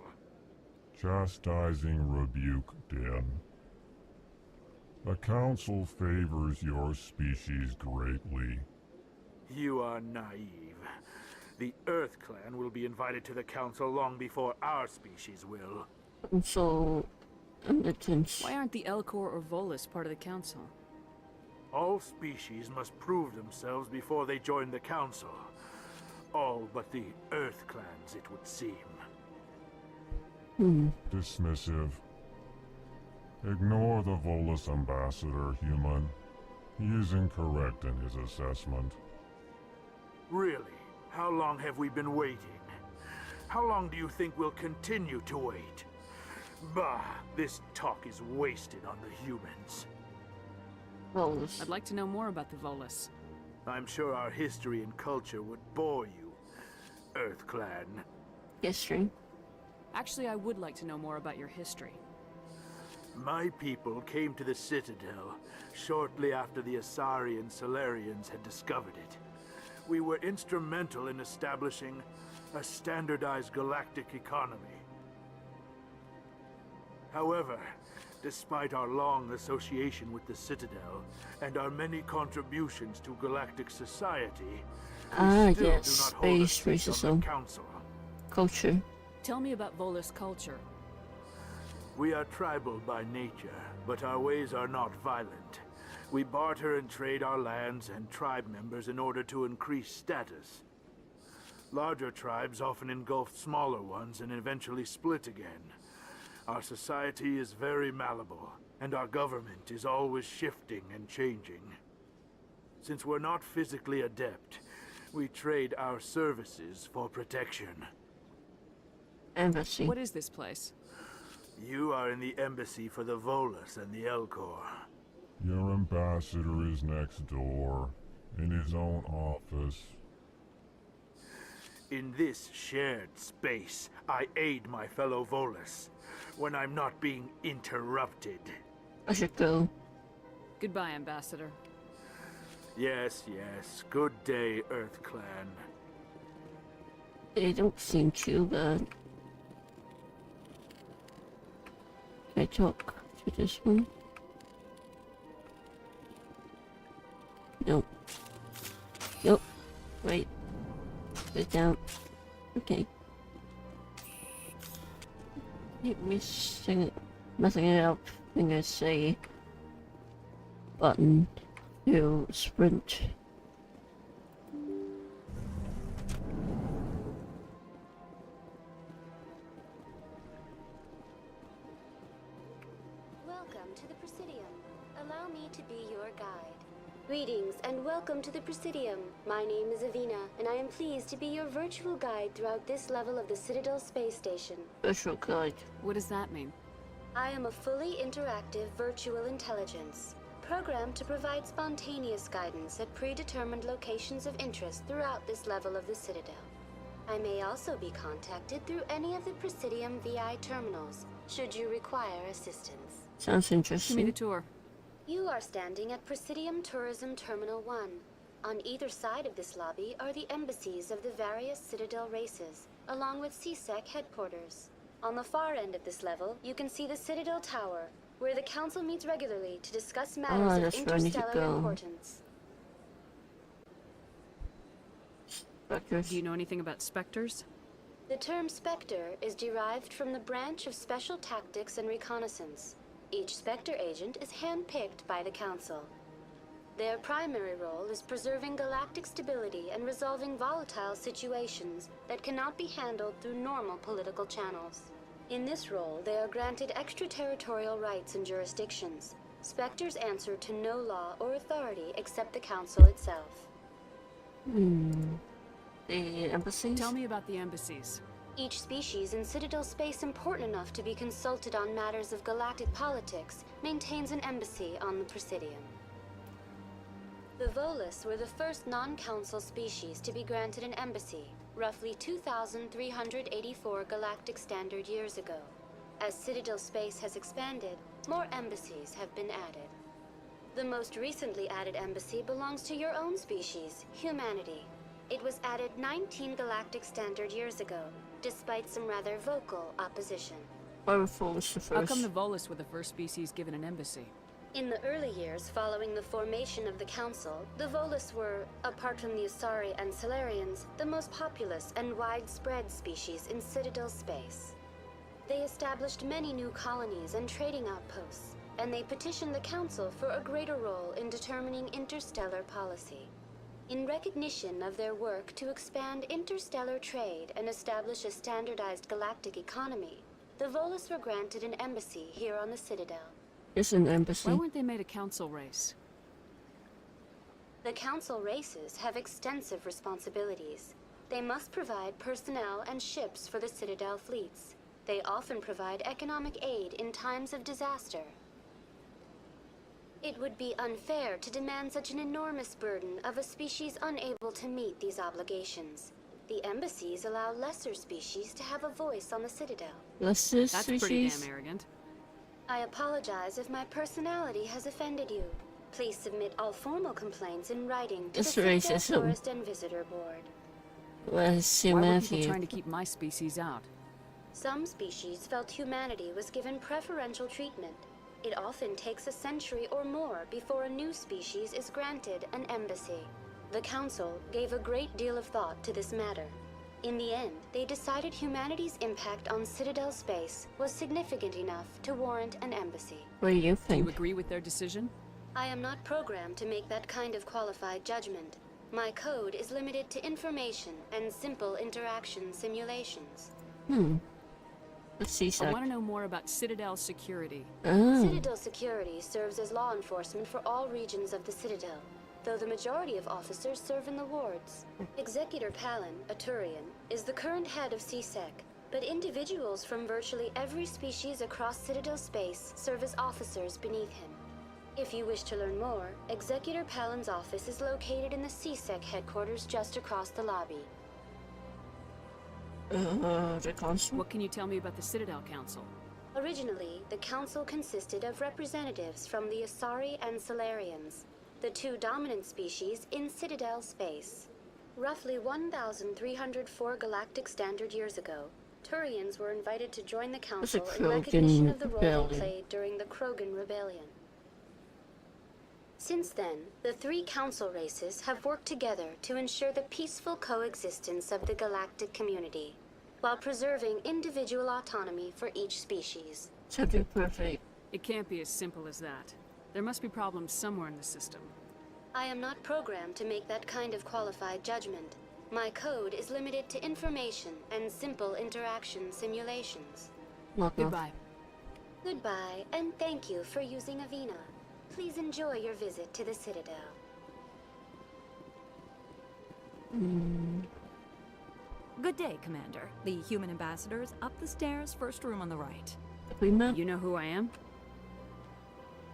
Chastising rebuke, Din. The Council favors your species greatly. You are naive. The EarthClan will be invited to the Council long before our species will. So, why aren't the Elcor or Volus part of the Council? All species must prove themselves before they join the Council. All but the EarthClans, it would seem. Dismissive. Ignore the Volus ambassador, human. He is incorrect in his assessment. Really? How long have we been waiting? How long do you think we'll continue to wait? Bah, this talk is wasted on the humans. Volus. I'd like to know more about the Volus. I'm sure our history and culture would bore you, EarthClan. History? Actually, I would like to know more about your history. My people came to the Citadel shortly after the Asari and Solarians had discovered it. We were instrumental in establishing a standardized galactic economy. However, despite our long association with the Citadel and our many contributions to galactic society, we still do not hold a seat on the Council. Culture. Tell me about Volus culture. We are tribal by nature, but our ways are not violent. We barter and trade our lands and tribe members in order to increase status. Larger tribes often engulf smaller ones and eventually split again. Our society is very malleable, and our government is always shifting and changing. Since we're not physically adept, we trade our services for protection. Embassy. What is this place? You are in the embassy for the Volus and the Elcor. Your ambassador is next door, in his own office. In this shared space, I aid my fellow Volus when I'm not being interrupted. I should go. Goodbye, Ambassador. Yes, yes. Good day, EarthClan. They don't seem too bad. Can I talk to this one? Nope. Nope. Wait. Sit down. Okay. Messing it up. I'm gonna say button to sprint. allow me to be your guide. Greetings and welcome to the Presidium. My name is Avina, and I am pleased to be your virtual guide throughout this level of the Citadel Space Station. Virtual guide. What does that mean? I am a fully interactive virtual intelligence, programmed to provide spontaneous guidance at predetermined locations of interest throughout this level of the Citadel. I may also be contacted through any of the Presidium VI terminals, should you require assistance. Sounds interesting. Give me the tour. You are standing at Presidium Tourism Terminal 1. On either side of this lobby are the embassies of the various Citadel races, along with CSEC headquarters. On the far end of this level, you can see the Citadel Tower, where the Council meets regularly to discuss matters of that's where I need to interstellar go. importance. Spectres. Do you know anything about specters? The term Spectre is derived from the branch of Special Tactics and Reconnaissance. Each Spectre agent is handpicked by the Council. Their primary role is preserving galactic stability and resolving volatile situations that cannot be handled through normal political channels. In this role, they are granted extraterritorial rights and jurisdictions. Spectres answer to no law or authority except the Council itself. The embassies? Tell me about the embassies. Each species in Citadel space important enough to be consulted on matters of galactic politics maintains an embassy on the Presidium. The Volus were the first non-council species to be granted an embassy, roughly 2,384 galactic standard years ago. As Citadel space has expanded, more embassies have been added. The most recently added embassy belongs to your own species, humanity. It was added 19 galactic standard years ago, despite some rather vocal opposition. Powerful was the first. How come the Volus were the first species given an embassy? In the early years following the formation of the Council, the Volus were, apart from the Asari and Solarians, the most populous and widespread species in Citadel space. They established many new colonies and trading outposts, and they petitioned the Council for a greater role in determining interstellar policy. In recognition of their work to expand interstellar trade and establish a standardized galactic economy, the Volus were granted an embassy here on the Citadel. It's an embassy. Why weren't they made a council race? The Council races have extensive responsibilities. They must provide personnel and ships for the Citadel fleets. They often provide economic aid in times of disaster. It would be unfair to demand such an enormous burden of a species unable to meet these obligations. The embassies allow lesser species to have a voice on the Citadel. Lesser That's species? pretty damn arrogant. I apologize if my personality has offended you. Please submit all formal complaints in writing to It's the Citadel racism. Tourist and Visitor Board. Where's Why were people humanity? trying to keep my species out? Some species felt humanity was given preferential treatment. It often takes a century or more before a new species is granted an embassy. The Council gave a great deal of thought to this matter. In the end, they decided humanity's impact on Citadel space was significant enough to warrant an embassy. What do you Do think? you agree with their decision? I am not programmed to make that kind of qualified judgment. My code is limited to information and simple interaction simulations. Let's see, I sir. want to know more about Citadel security. Citadel security serves as law enforcement for all regions of the Citadel, though the majority of officers serve in the wards. Executor Palin, a Turian, is the current head of CSEC, but individuals from virtually every species across Citadel space serve as officers beneath him. If you wish to learn more, Executor Palin's office is located in the CSEC headquarters just across the lobby. The council? What can you tell me about the Citadel Council? Originally, the council consisted of representatives from the Asari and Solarians, the two dominant species in Citadel space. Roughly 1,304 galactic standard years ago, Turians were invited to join the council in recognition of the role they played during the Krogan Rebellion. Since then, the three council races have worked together to ensure the peaceful coexistence of the galactic community, while preserving individual autonomy for each species. Something perfect. It can't be as simple as that. There must be problems somewhere in the system. I am not programmed to make that kind of qualified judgment. My code is limited to information and simple interaction simulations. Lock off. Goodbye. Goodbye, and thank you for using Avina. Please enjoy your visit to the Citadel. Good day, Commander. The human ambassador is up the stairs, first room on the right. You know who I am?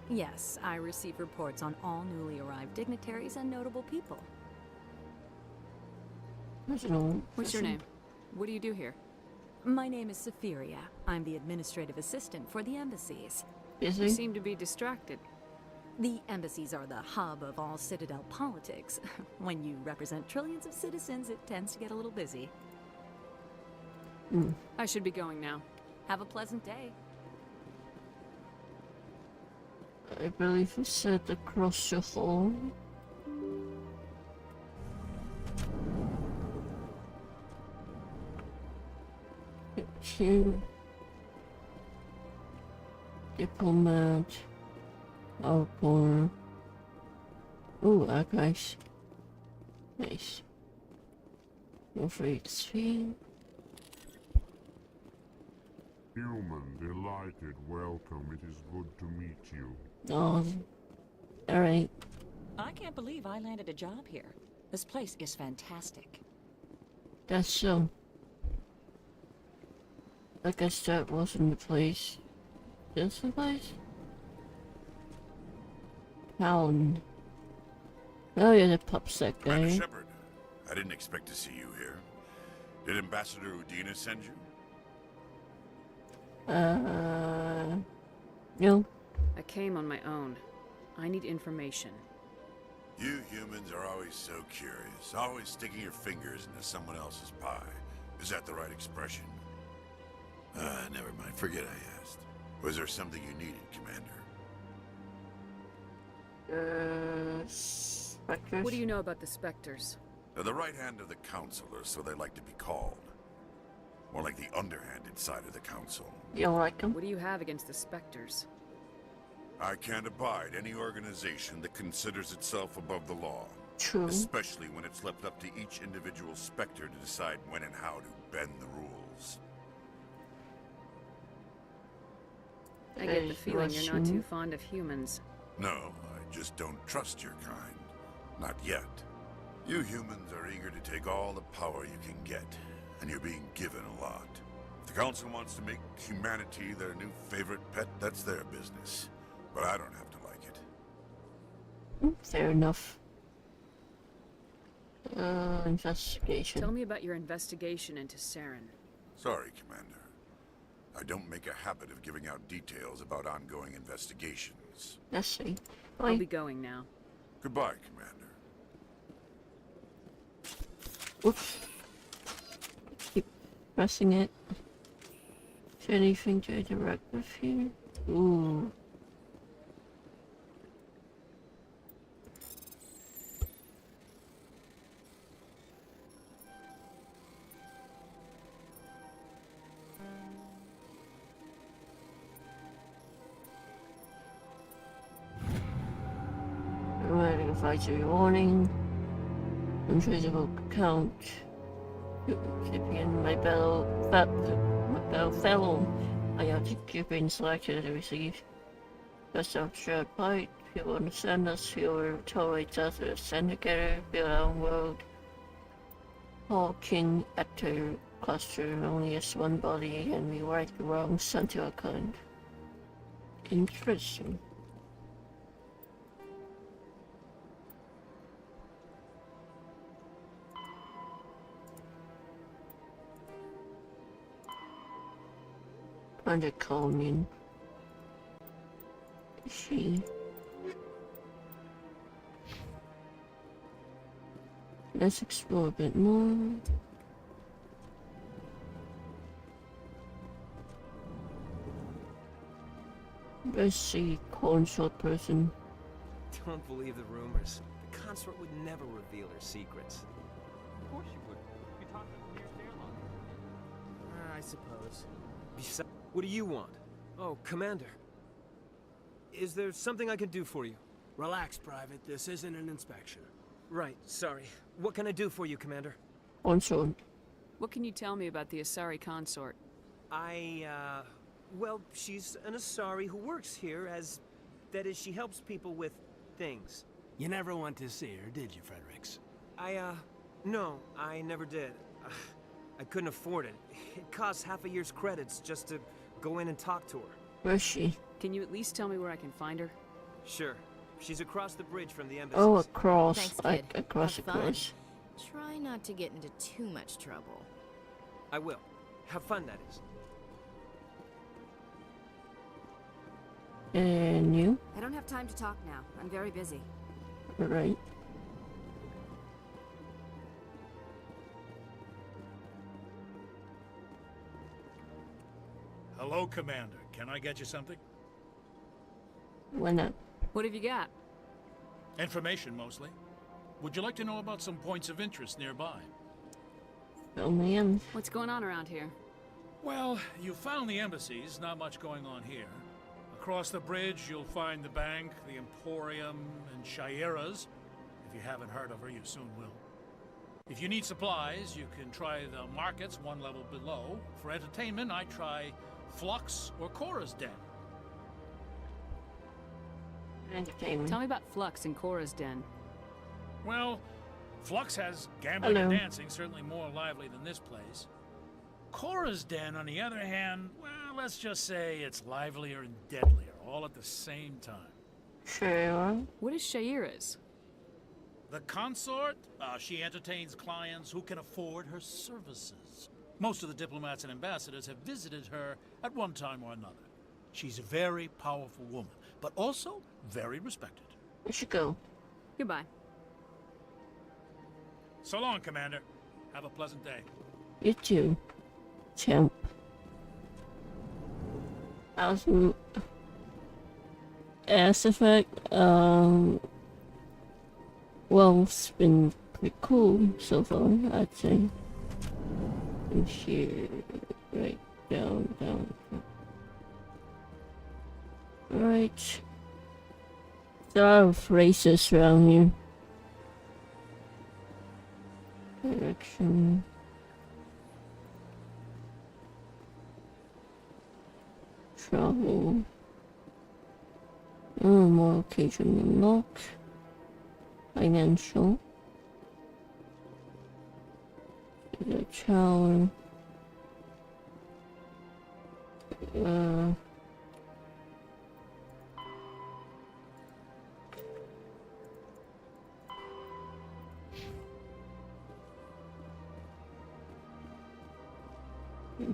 Yes, I receive reports on all newly arrived dignitaries and notable people. What's your name? What do you do here? My name is Safiria. I'm the administrative assistant for the embassies. You seem to be distracted. The embassies are the hub of all Citadel politics. When you represent trillions of citizens, it tends to get a little busy. I should be going now. Have a pleasant day. I believe he said across the hall. Here. Diplomat. Outboard. Ooh, guys. Nice. You're free to speak. Human, delighted, welcome. It is good to meet you. Oh, alright. I can't believe I landed a job here. This place is fantastic. That's so. I guess that wasn't the place. This the place? Howland. Oh yeah, the PubSec guy. Commander Shepard, I didn't expect to see you here. Did Ambassador Udina send you? No. I came on my own. I need information. You humans are always so curious, always sticking your fingers into someone else's pie. Is that the right expression? Never mind. Forget I asked. Was there something you needed, Commander? Spectres? What do you know about the Spectres? They're the right hand of the Council, or so they like to be called. More like the underhanded side of the Council. You don't like them? What do you have against the Spectres? I can't abide any organization that considers itself above the law. True. Especially when it's left up to each individual Spectre to decide when and how to bend the rules. I get the feeling you're not too fond of humans. No, I just don't trust your kind. Not yet. You humans are eager to take all the power you can get, and you're being given a lot. If the Council wants to make humanity their new favorite pet, that's their business. But I don't have to like it. Fair enough. Investigation. Tell me about your investigation into Saren. Sorry, Commander. I don't make a habit of giving out details about ongoing investigations. Let's see. I'll be going now. Goodbye, Commander. Oops. Keep pressing it. Is there anything to interact with here? Ooh. Advisory warning. Untraceable account. Recipient my fellow IoT you've been selected to receive. Best of shared bite. If you understand us, you will tolerate us to stand together, build our own world. All king actor cluster only as one body and we right the wrongs unto our kind. Interesting. Under Conan. She. Let's explore a bit more. Let's see, consort person. Don't believe the rumors. The consort would never reveal her secrets. Of course you would. You talked to the nearest airline. I suppose. Besides, what do you want? Oh, Commander. Is there something I can do for you? Relax, Private. This isn't an inspection. Right, sorry. What can I do for you, Commander? Consort. What can you tell me about the Asari consort? Well, she's an Asari who works here as That is, she helps people with things. You never went to see her, did you, Fredericks? No, I never did. I couldn't afford it. It costs half a year's credits just to go in and talk to her. Where's she? Can you at least tell me where I can find her? Sure. She's across the bridge from the embassy. Oh, across. Thanks, Like kid. across Have the fun. bridge. Try not to get into too much trouble. I will. Have fun, that is. And you? I don't have time to talk now. I'm very busy. Right. Hello, Commander. Can I get you something? Why not? What have you got? Information, mostly. Would you like to know about some points of interest nearby? Oh, man. What's going on around here? Well, you found the embassies. Not much going on here. Across the bridge, you'll find the bank, the Emporium, and Shaira's. If you haven't heard of her, you soon will. If you need supplies, you can try the markets one level below. For entertainment, I try Flux or Cora's Den. Entertainment. Tell me about Flux and Cora's Den. Well, Flux has gambling Hello. and dancing, certainly more lively than this place. Cora's Den, on the other hand, well, let's just say it's livelier and deadlier, all at the same time. Sure. What is Shaira's? The consort, she entertains clients who can afford her services. Most of the diplomats and ambassadors have visited her at one time or another. She's a very powerful woman, but also very respected. We should go. Goodbye. So long, Commander. Have a pleasant day. You too. Champ. How's Mass Effect? Well, it's been pretty cool so far, I'd say. And here, right, down. Right. There are a lot of races around here. Direction. Travel. More location unlocked. Financial. The tower.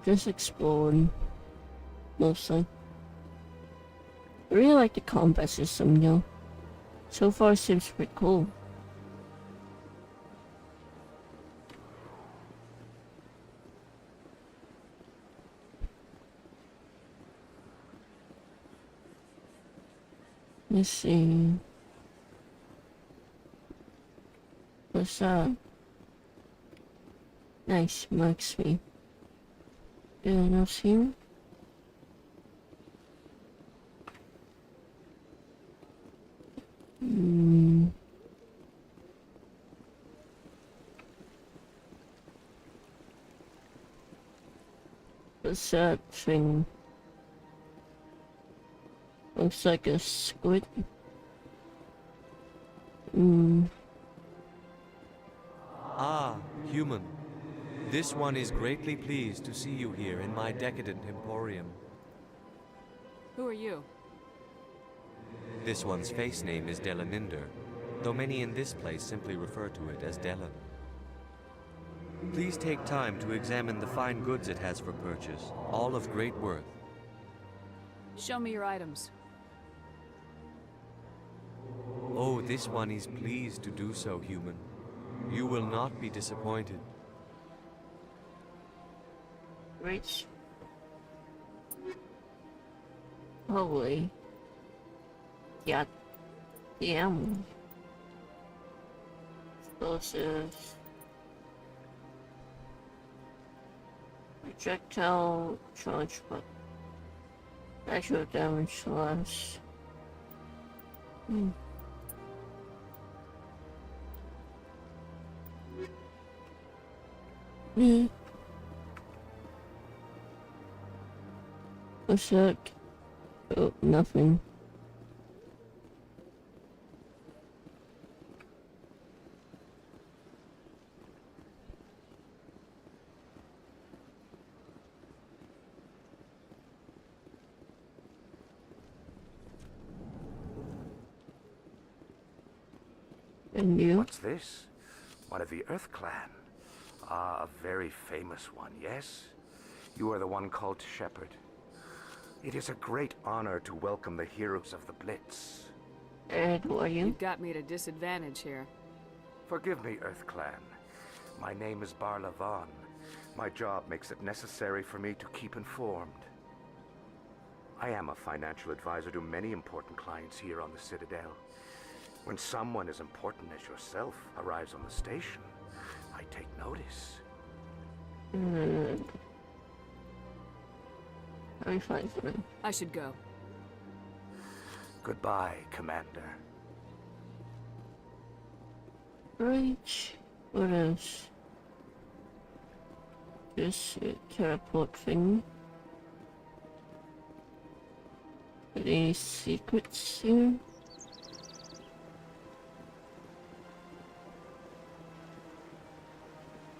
Just exploring, mostly. I really like the combat system, though. So far, it seems pretty cool. Let's see. What's that? Nice, marks me. Anything else here? What's that thing? Looks like a squid. Ah, human. This one is greatly pleased to see you here in my decadent emporium. Who are you? This one's face name is Delaninder, though many in this place simply refer to it as Delan. Please take time to examine the fine goods it has for purchase, all of great worth. Show me your items. Oh, this one is pleased to do so, human. You will not be disappointed. Rich. Holy. God damn. Explosives. Projectile charge, but actual damage less. What's that? Oh, nothing. And you? What's this? One of the Earth Clan. Ah, a very famous one, yes? You are the one called Shepard. It is a great honor to welcome the heroes of the Blitz. Who are you? You've got me at a disadvantage here. Forgive me, Earth Clan. My name is Barla Vaughn. My job makes it necessary for me to keep informed. I am a financial advisor to many important clients here on the Citadel. When someone as important as yourself arrives on the station, I take notice. Very fine for me. I should go. Goodbye, Commander. Right. What else? This teleport thing. Any secrets here?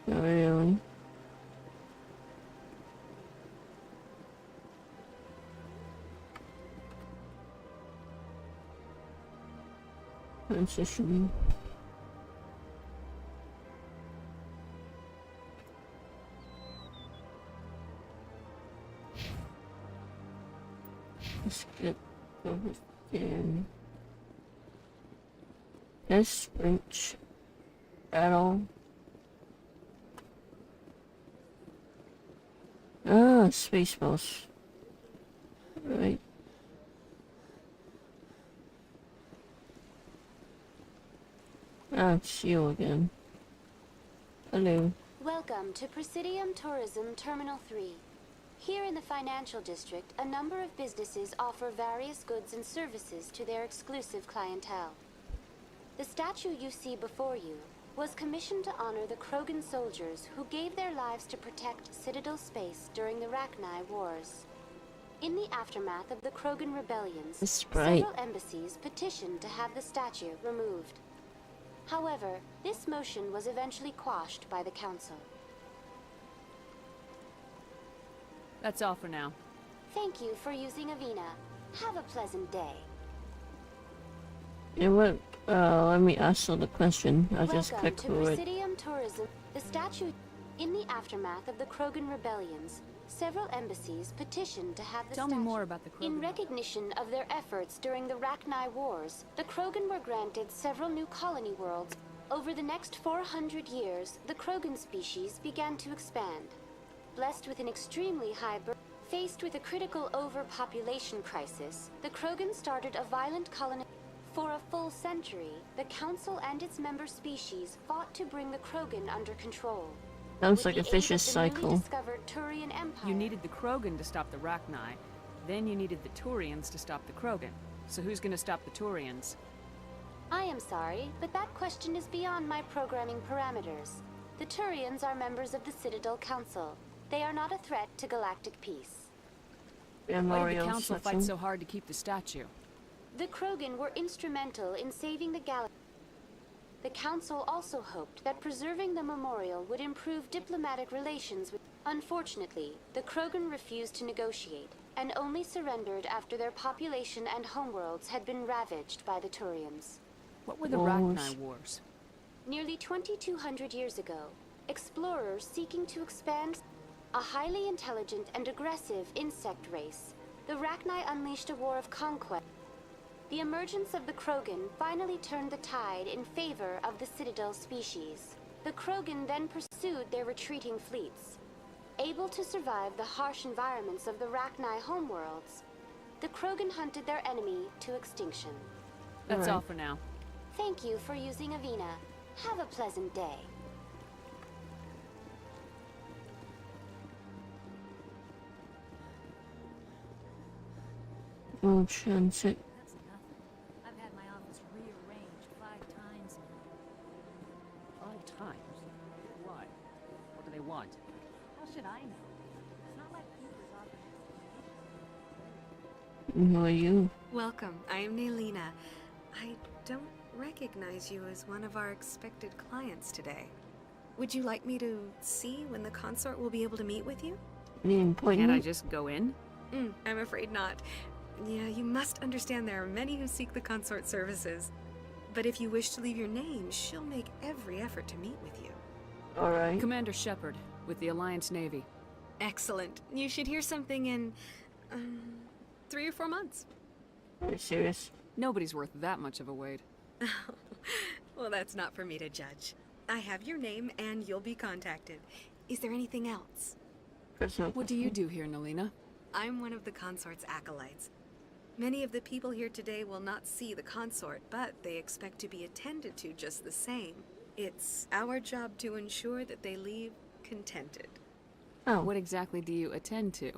Not really. Transition. Let's get over there. Let's sprint. Battle. Ah, Spaceballs. Right. Ah, it's you again. Hello. Welcome to Presidium Tourism Terminal 3. Here in the financial district, a number of businesses offer various goods and services to their exclusive clientele. The statue you see before you was commissioned to honor the Krogan soldiers who gave their lives to protect Citadel space during the Rachni Wars. In the aftermath of the Krogan rebellions, several embassies petitioned to have the statue removed. However, this motion was eventually quashed by the Council. That's all for now. Thank you for using Avina. Have a pleasant day. You know what? Let me answer the question. I just Welcome clicked to through it. Presidium Tourism. The statue. In the aftermath of the Krogan rebellions, several embassies petitioned to have the Tell statue. me more about the Krogan. In recognition of their efforts during the Rachni Wars, the Krogan were granted several new colony worlds. Over the next 400 years, the Krogan species began to expand. Blessed with an extremely high birth, faced with a critical overpopulation crisis, the Krogan started a violent colony. For a full century, the Council and its member species fought to bring the Krogan under control. Sounds like a vicious cycle. You needed the Krogan to stop the Rachni, then you needed the Turians to stop the Krogan. So who's gonna stop the Turians? I am sorry, but that question is beyond my programming parameters. The Turians are members of the Citadel Council. They are not a threat to galactic peace. Why did the Council fight so hard to keep the statue? The Krogan were instrumental in saving the galaxy. The Council also hoped that preserving the memorial would improve diplomatic relations with... Unfortunately, the Krogan refused to negotiate, and only surrendered after their population and homeworlds had been ravaged by the Turians. What were the Rachni Wars? Nearly 2,200 years ago, explorers seeking to expand a highly intelligent and aggressive insect race, the Rachni unleashed a war of conquest. The emergence of the Krogan finally turned the tide in favor of the Citadel species. The Krogan then pursued their retreating fleets. Able to survive the harsh environments of the Rachni homeworlds, the Krogan hunted their enemy to extinction. That's all for now. Thank you for using Avina. Have a pleasant day. Oh, transit. That's nothing. I've had my office rearranged 5 times now. 5 times? Why? What do they want? How should I know? It's not like he was And who are you? Welcome. I am Naylina. I don't recognize you as one of our expected clients today. Would you like me to see when the consort will be able to meet with you? Any appointment? Can't I just go in? I'm afraid not. Yeah, you must understand there are many who seek the consort services. But if you wish to leave your name, she'll make every effort to meet with you. Alright. Commander Shepard, with the Alliance Navy. Excellent. You should hear something in, 3 or 4 months. Are you serious? Nobody's worth that much of a wait. Well, that's not for me to judge. I have your name, and you'll be contacted. Is there anything else? What do you do here, Nelina? I'm one of the consort's acolytes. Many of the people here today will not see the consort, but they expect to be attended to just the same. It's our job to ensure that they leave contented. Oh. What exactly do you attend to?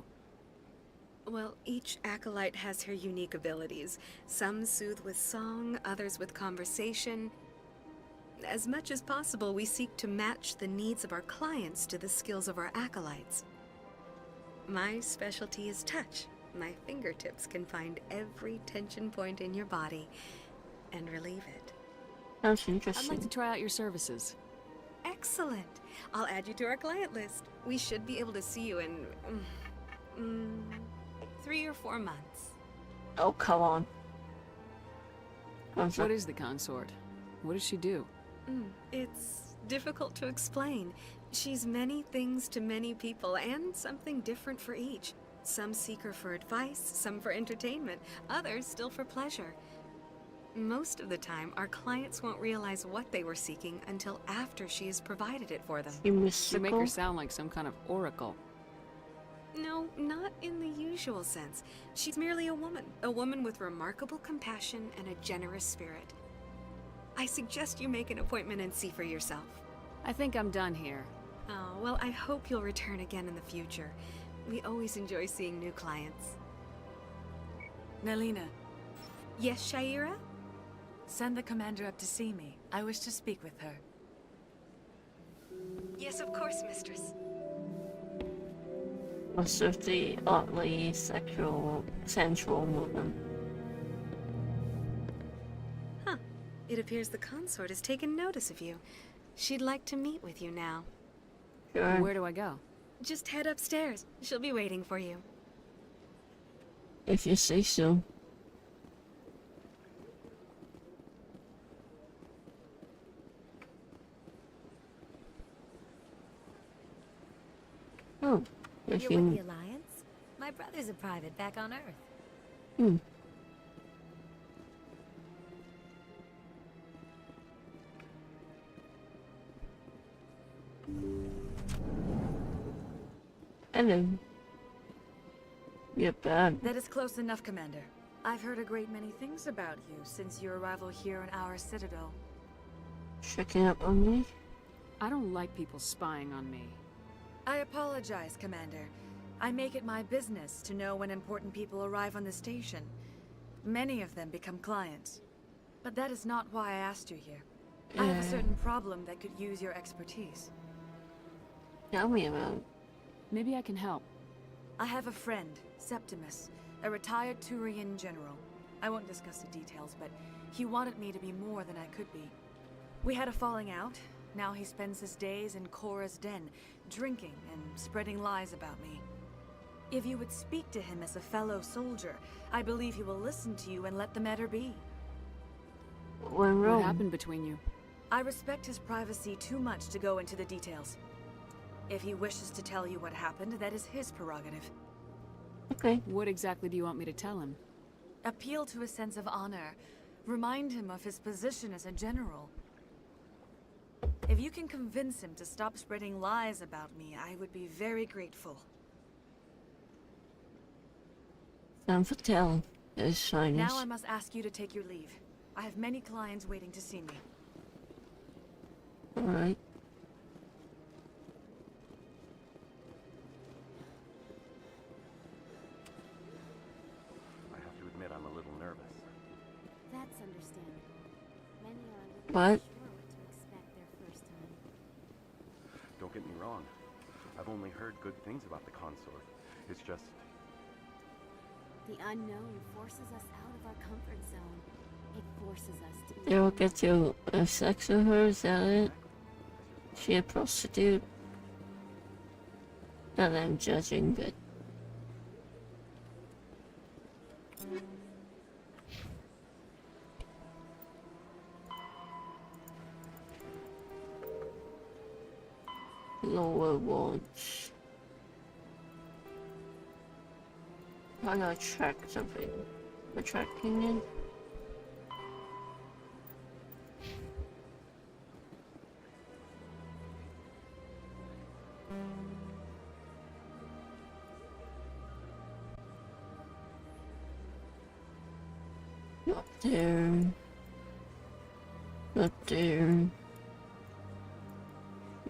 Well, each acolyte has her unique abilities. Some soothe with song, others with conversation. As much as possible, we seek to match the needs of our clients to the skills of our acolytes. My specialty is touch. My fingertips can find every tension point in your body and relieve it. Sounds I'd interesting. like to try out your services. Excellent. I'll add you to our client list. We should be able to see you in 3 or 4 months. Oh, come on. What is the consort? What does she do? It's difficult to explain. She's many things to many people, and something different for each. Some seek her for advice, some for entertainment, others still for pleasure. Most of the time, our clients won't realize what they were seeking until after she has provided it for them. You make her sound like some kind of oracle. No, not in the usual sense. She's merely a woman with remarkable compassion and a generous spirit. I suggest you make an appointment and see for yourself. I think I'm done here. Oh, well, I hope you'll return again in the future. We always enjoy seeing new clients. Nelina. Yes, Shaira? Send the commander up to see me. I wish to speak with her. Yes, of course, mistress. Most of the oddly sexual, sensual woman. Huh. It appears the consort has taken notice of you. She'd like to meet with you now. Sure. Where do I go? Just head upstairs. She'll be waiting for you. If you say so. Oh, if You're you... with the Alliance? My brother's a private back on Earth. Hmm. Hello. You're bad. That is close enough, Commander. I've heard a great many things about you since your arrival here in our citadel. Checking up on me? I don't like people spying on me. I apologize, Commander. I make it my business to know when important people arrive on the station. Many of them become clients. But that is not why I asked you here. I have a certain problem that could use your expertise. Tell me about it. Maybe I can help. I have a friend, Septimus, a retired Turian general. I won't discuss the details, but he wanted me to be more than I could be. We had a falling out. Now he spends his days in Korra's den, drinking and spreading lies about me. If you would speak to him as a fellow soldier, I believe he will listen to you and let the matter be. What happened between you? I respect his privacy too much to go into the details. If he wishes to tell you what happened, that is his prerogative. Okay. What exactly do you want me to tell him? Appeal to a sense of honor. Remind him of his position as a general. If you can convince him to stop spreading lies about me, I would be very grateful. Femme fatale, His Shyness. Now I must ask you to take your leave. I have many clients waiting to see me. Alright. I have to admit I'm a little nervous. That's understandable. Many are a little What? unsure what to expect their first time. Don't get me wrong. I've only heard good things about the consort. It's just... The unknown forces us out of our comfort zone. It forces us to be... They will get to have sex with her, is that it? She a prostitute? Not that I'm judging, but... Lower wards. Can I track something? We're tracking it. Not there. Not there.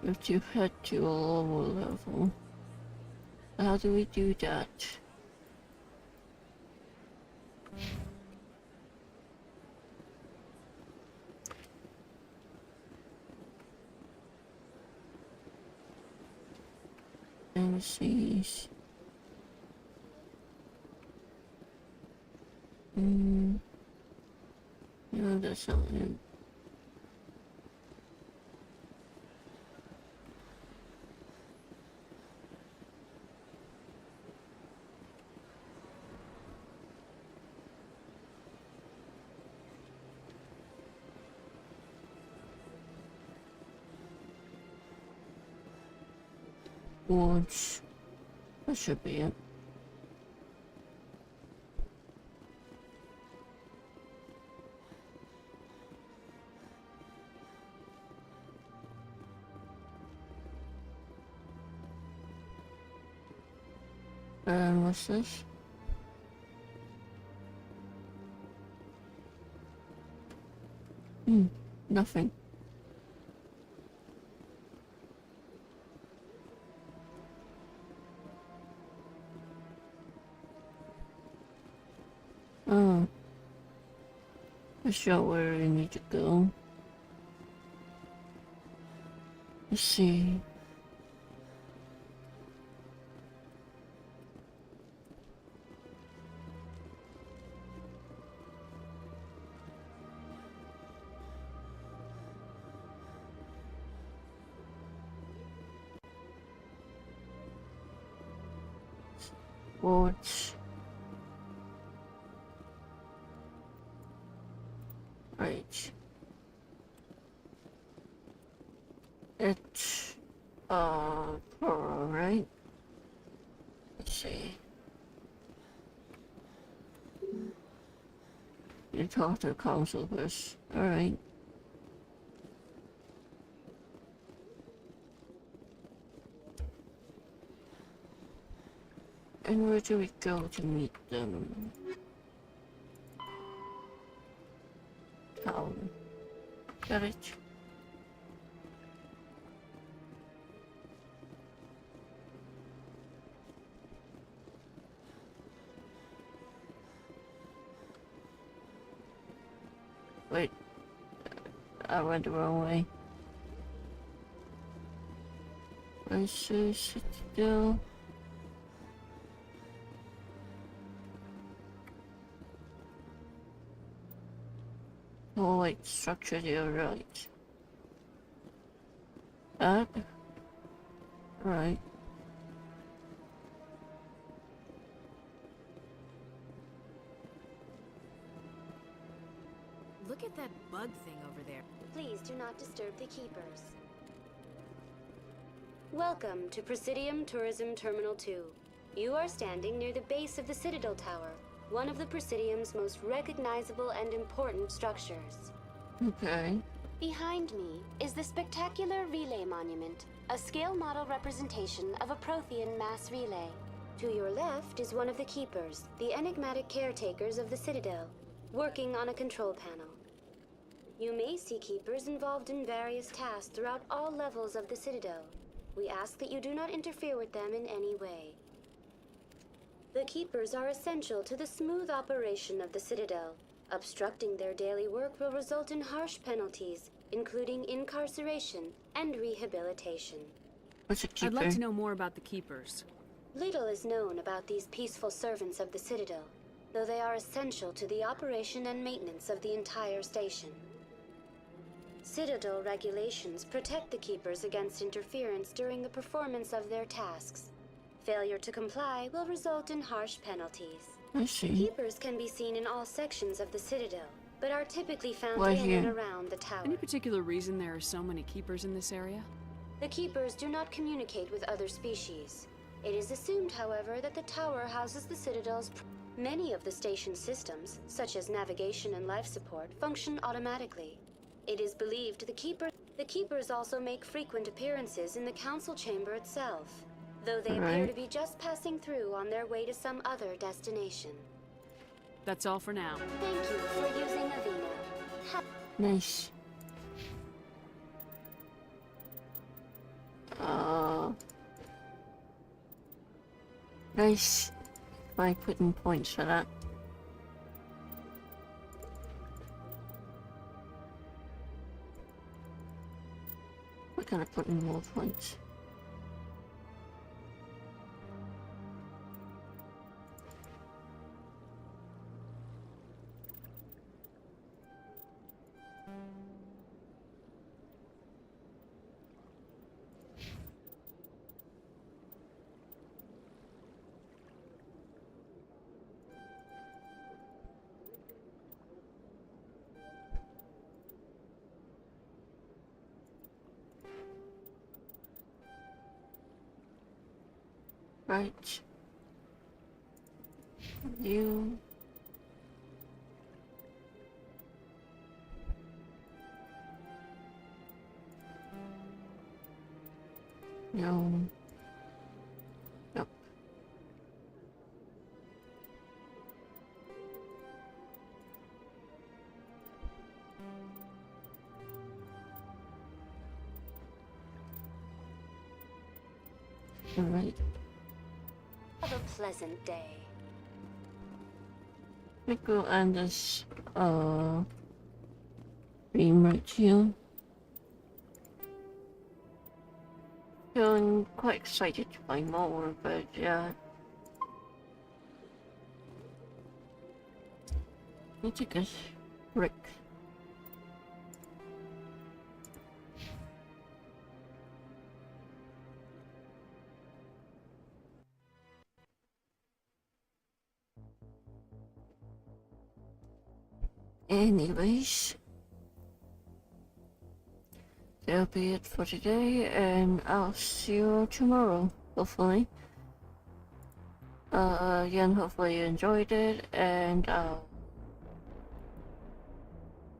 We have to head to a lower level. How do we do that? MCs. No, that's not it. Wards. That should be it. What's this? Nothing. Oh. That's not where I need to go. Let's see. Wards. Right. It's plural, right? Let's see. You talk to the council first. Alright. And where do we go to meet them? Town. Got it. Wait. I went the wrong way. Let's sit still. Oh wait, structure to your right. That? Right. Look at that bug thing over there. Please do not disturb the keepers. Welcome to Presidium Tourism Terminal 2. You are standing near the base of the Citadel Tower, one of the Presidium's most recognizable and important structures. Okay. Behind me is the spectacular Relay Monument, a scale model representation of a Prothean mass relay. To your left is one of the Keepers, the enigmatic caretakers of the Citadel, working on a control panel. You may see Keepers involved in various tasks throughout all levels of the Citadel. We ask that you do not interfere with them in any way. The Keepers are essential to the smooth operation of the Citadel. Obstructing their daily work will result in harsh penalties, including incarceration and rehabilitation. What's a Keeper? I'd like to know more about the Keepers. Little is known about these peaceful servants of the Citadel, though they are essential to the operation and maintenance of the entire station. Citadel regulations protect the Keepers against interference during the performance of their tasks. Failure to comply will result in harsh penalties. I see. Keepers can be seen in all sections of the Citadel, but are typically found Right in here. and around the tower. Any particular reason there are so many Keepers in this area? The Keepers do not communicate with other species. It is assumed, however, that the tower houses the Citadel's. Many of the station's systems, such as navigation and life support, function automatically. It is believed the Keepers also make frequent appearances in the Council Chamber itself, though they appear to be just passing through on their way to some other destination. That's all for now. Thank you for using Avina. Nice. Nice. By putting points for that. We're gonna put in more points. Right. You. No. Nope. All right. Have a pleasant day. We'll end this stream right here. Feeling quite excited to find more, but yeah. Need to get Rick. Anyways, that'll be it for today, and I'll see you tomorrow, hopefully. Again, hopefully you enjoyed it, and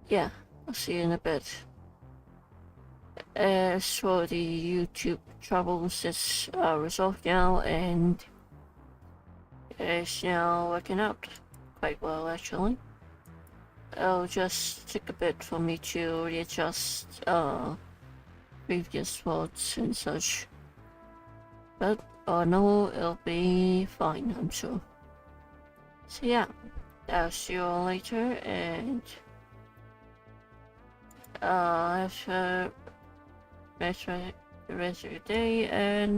yeah, I'll see you in a bit. As for the YouTube troubles, it's resolved now, and it's now working out quite well, actually. It'll just take a bit for me to readjust previous words and such, but no, it'll be fine, I'm sure. So yeah, I'll see you all later, and have a rest of your day, and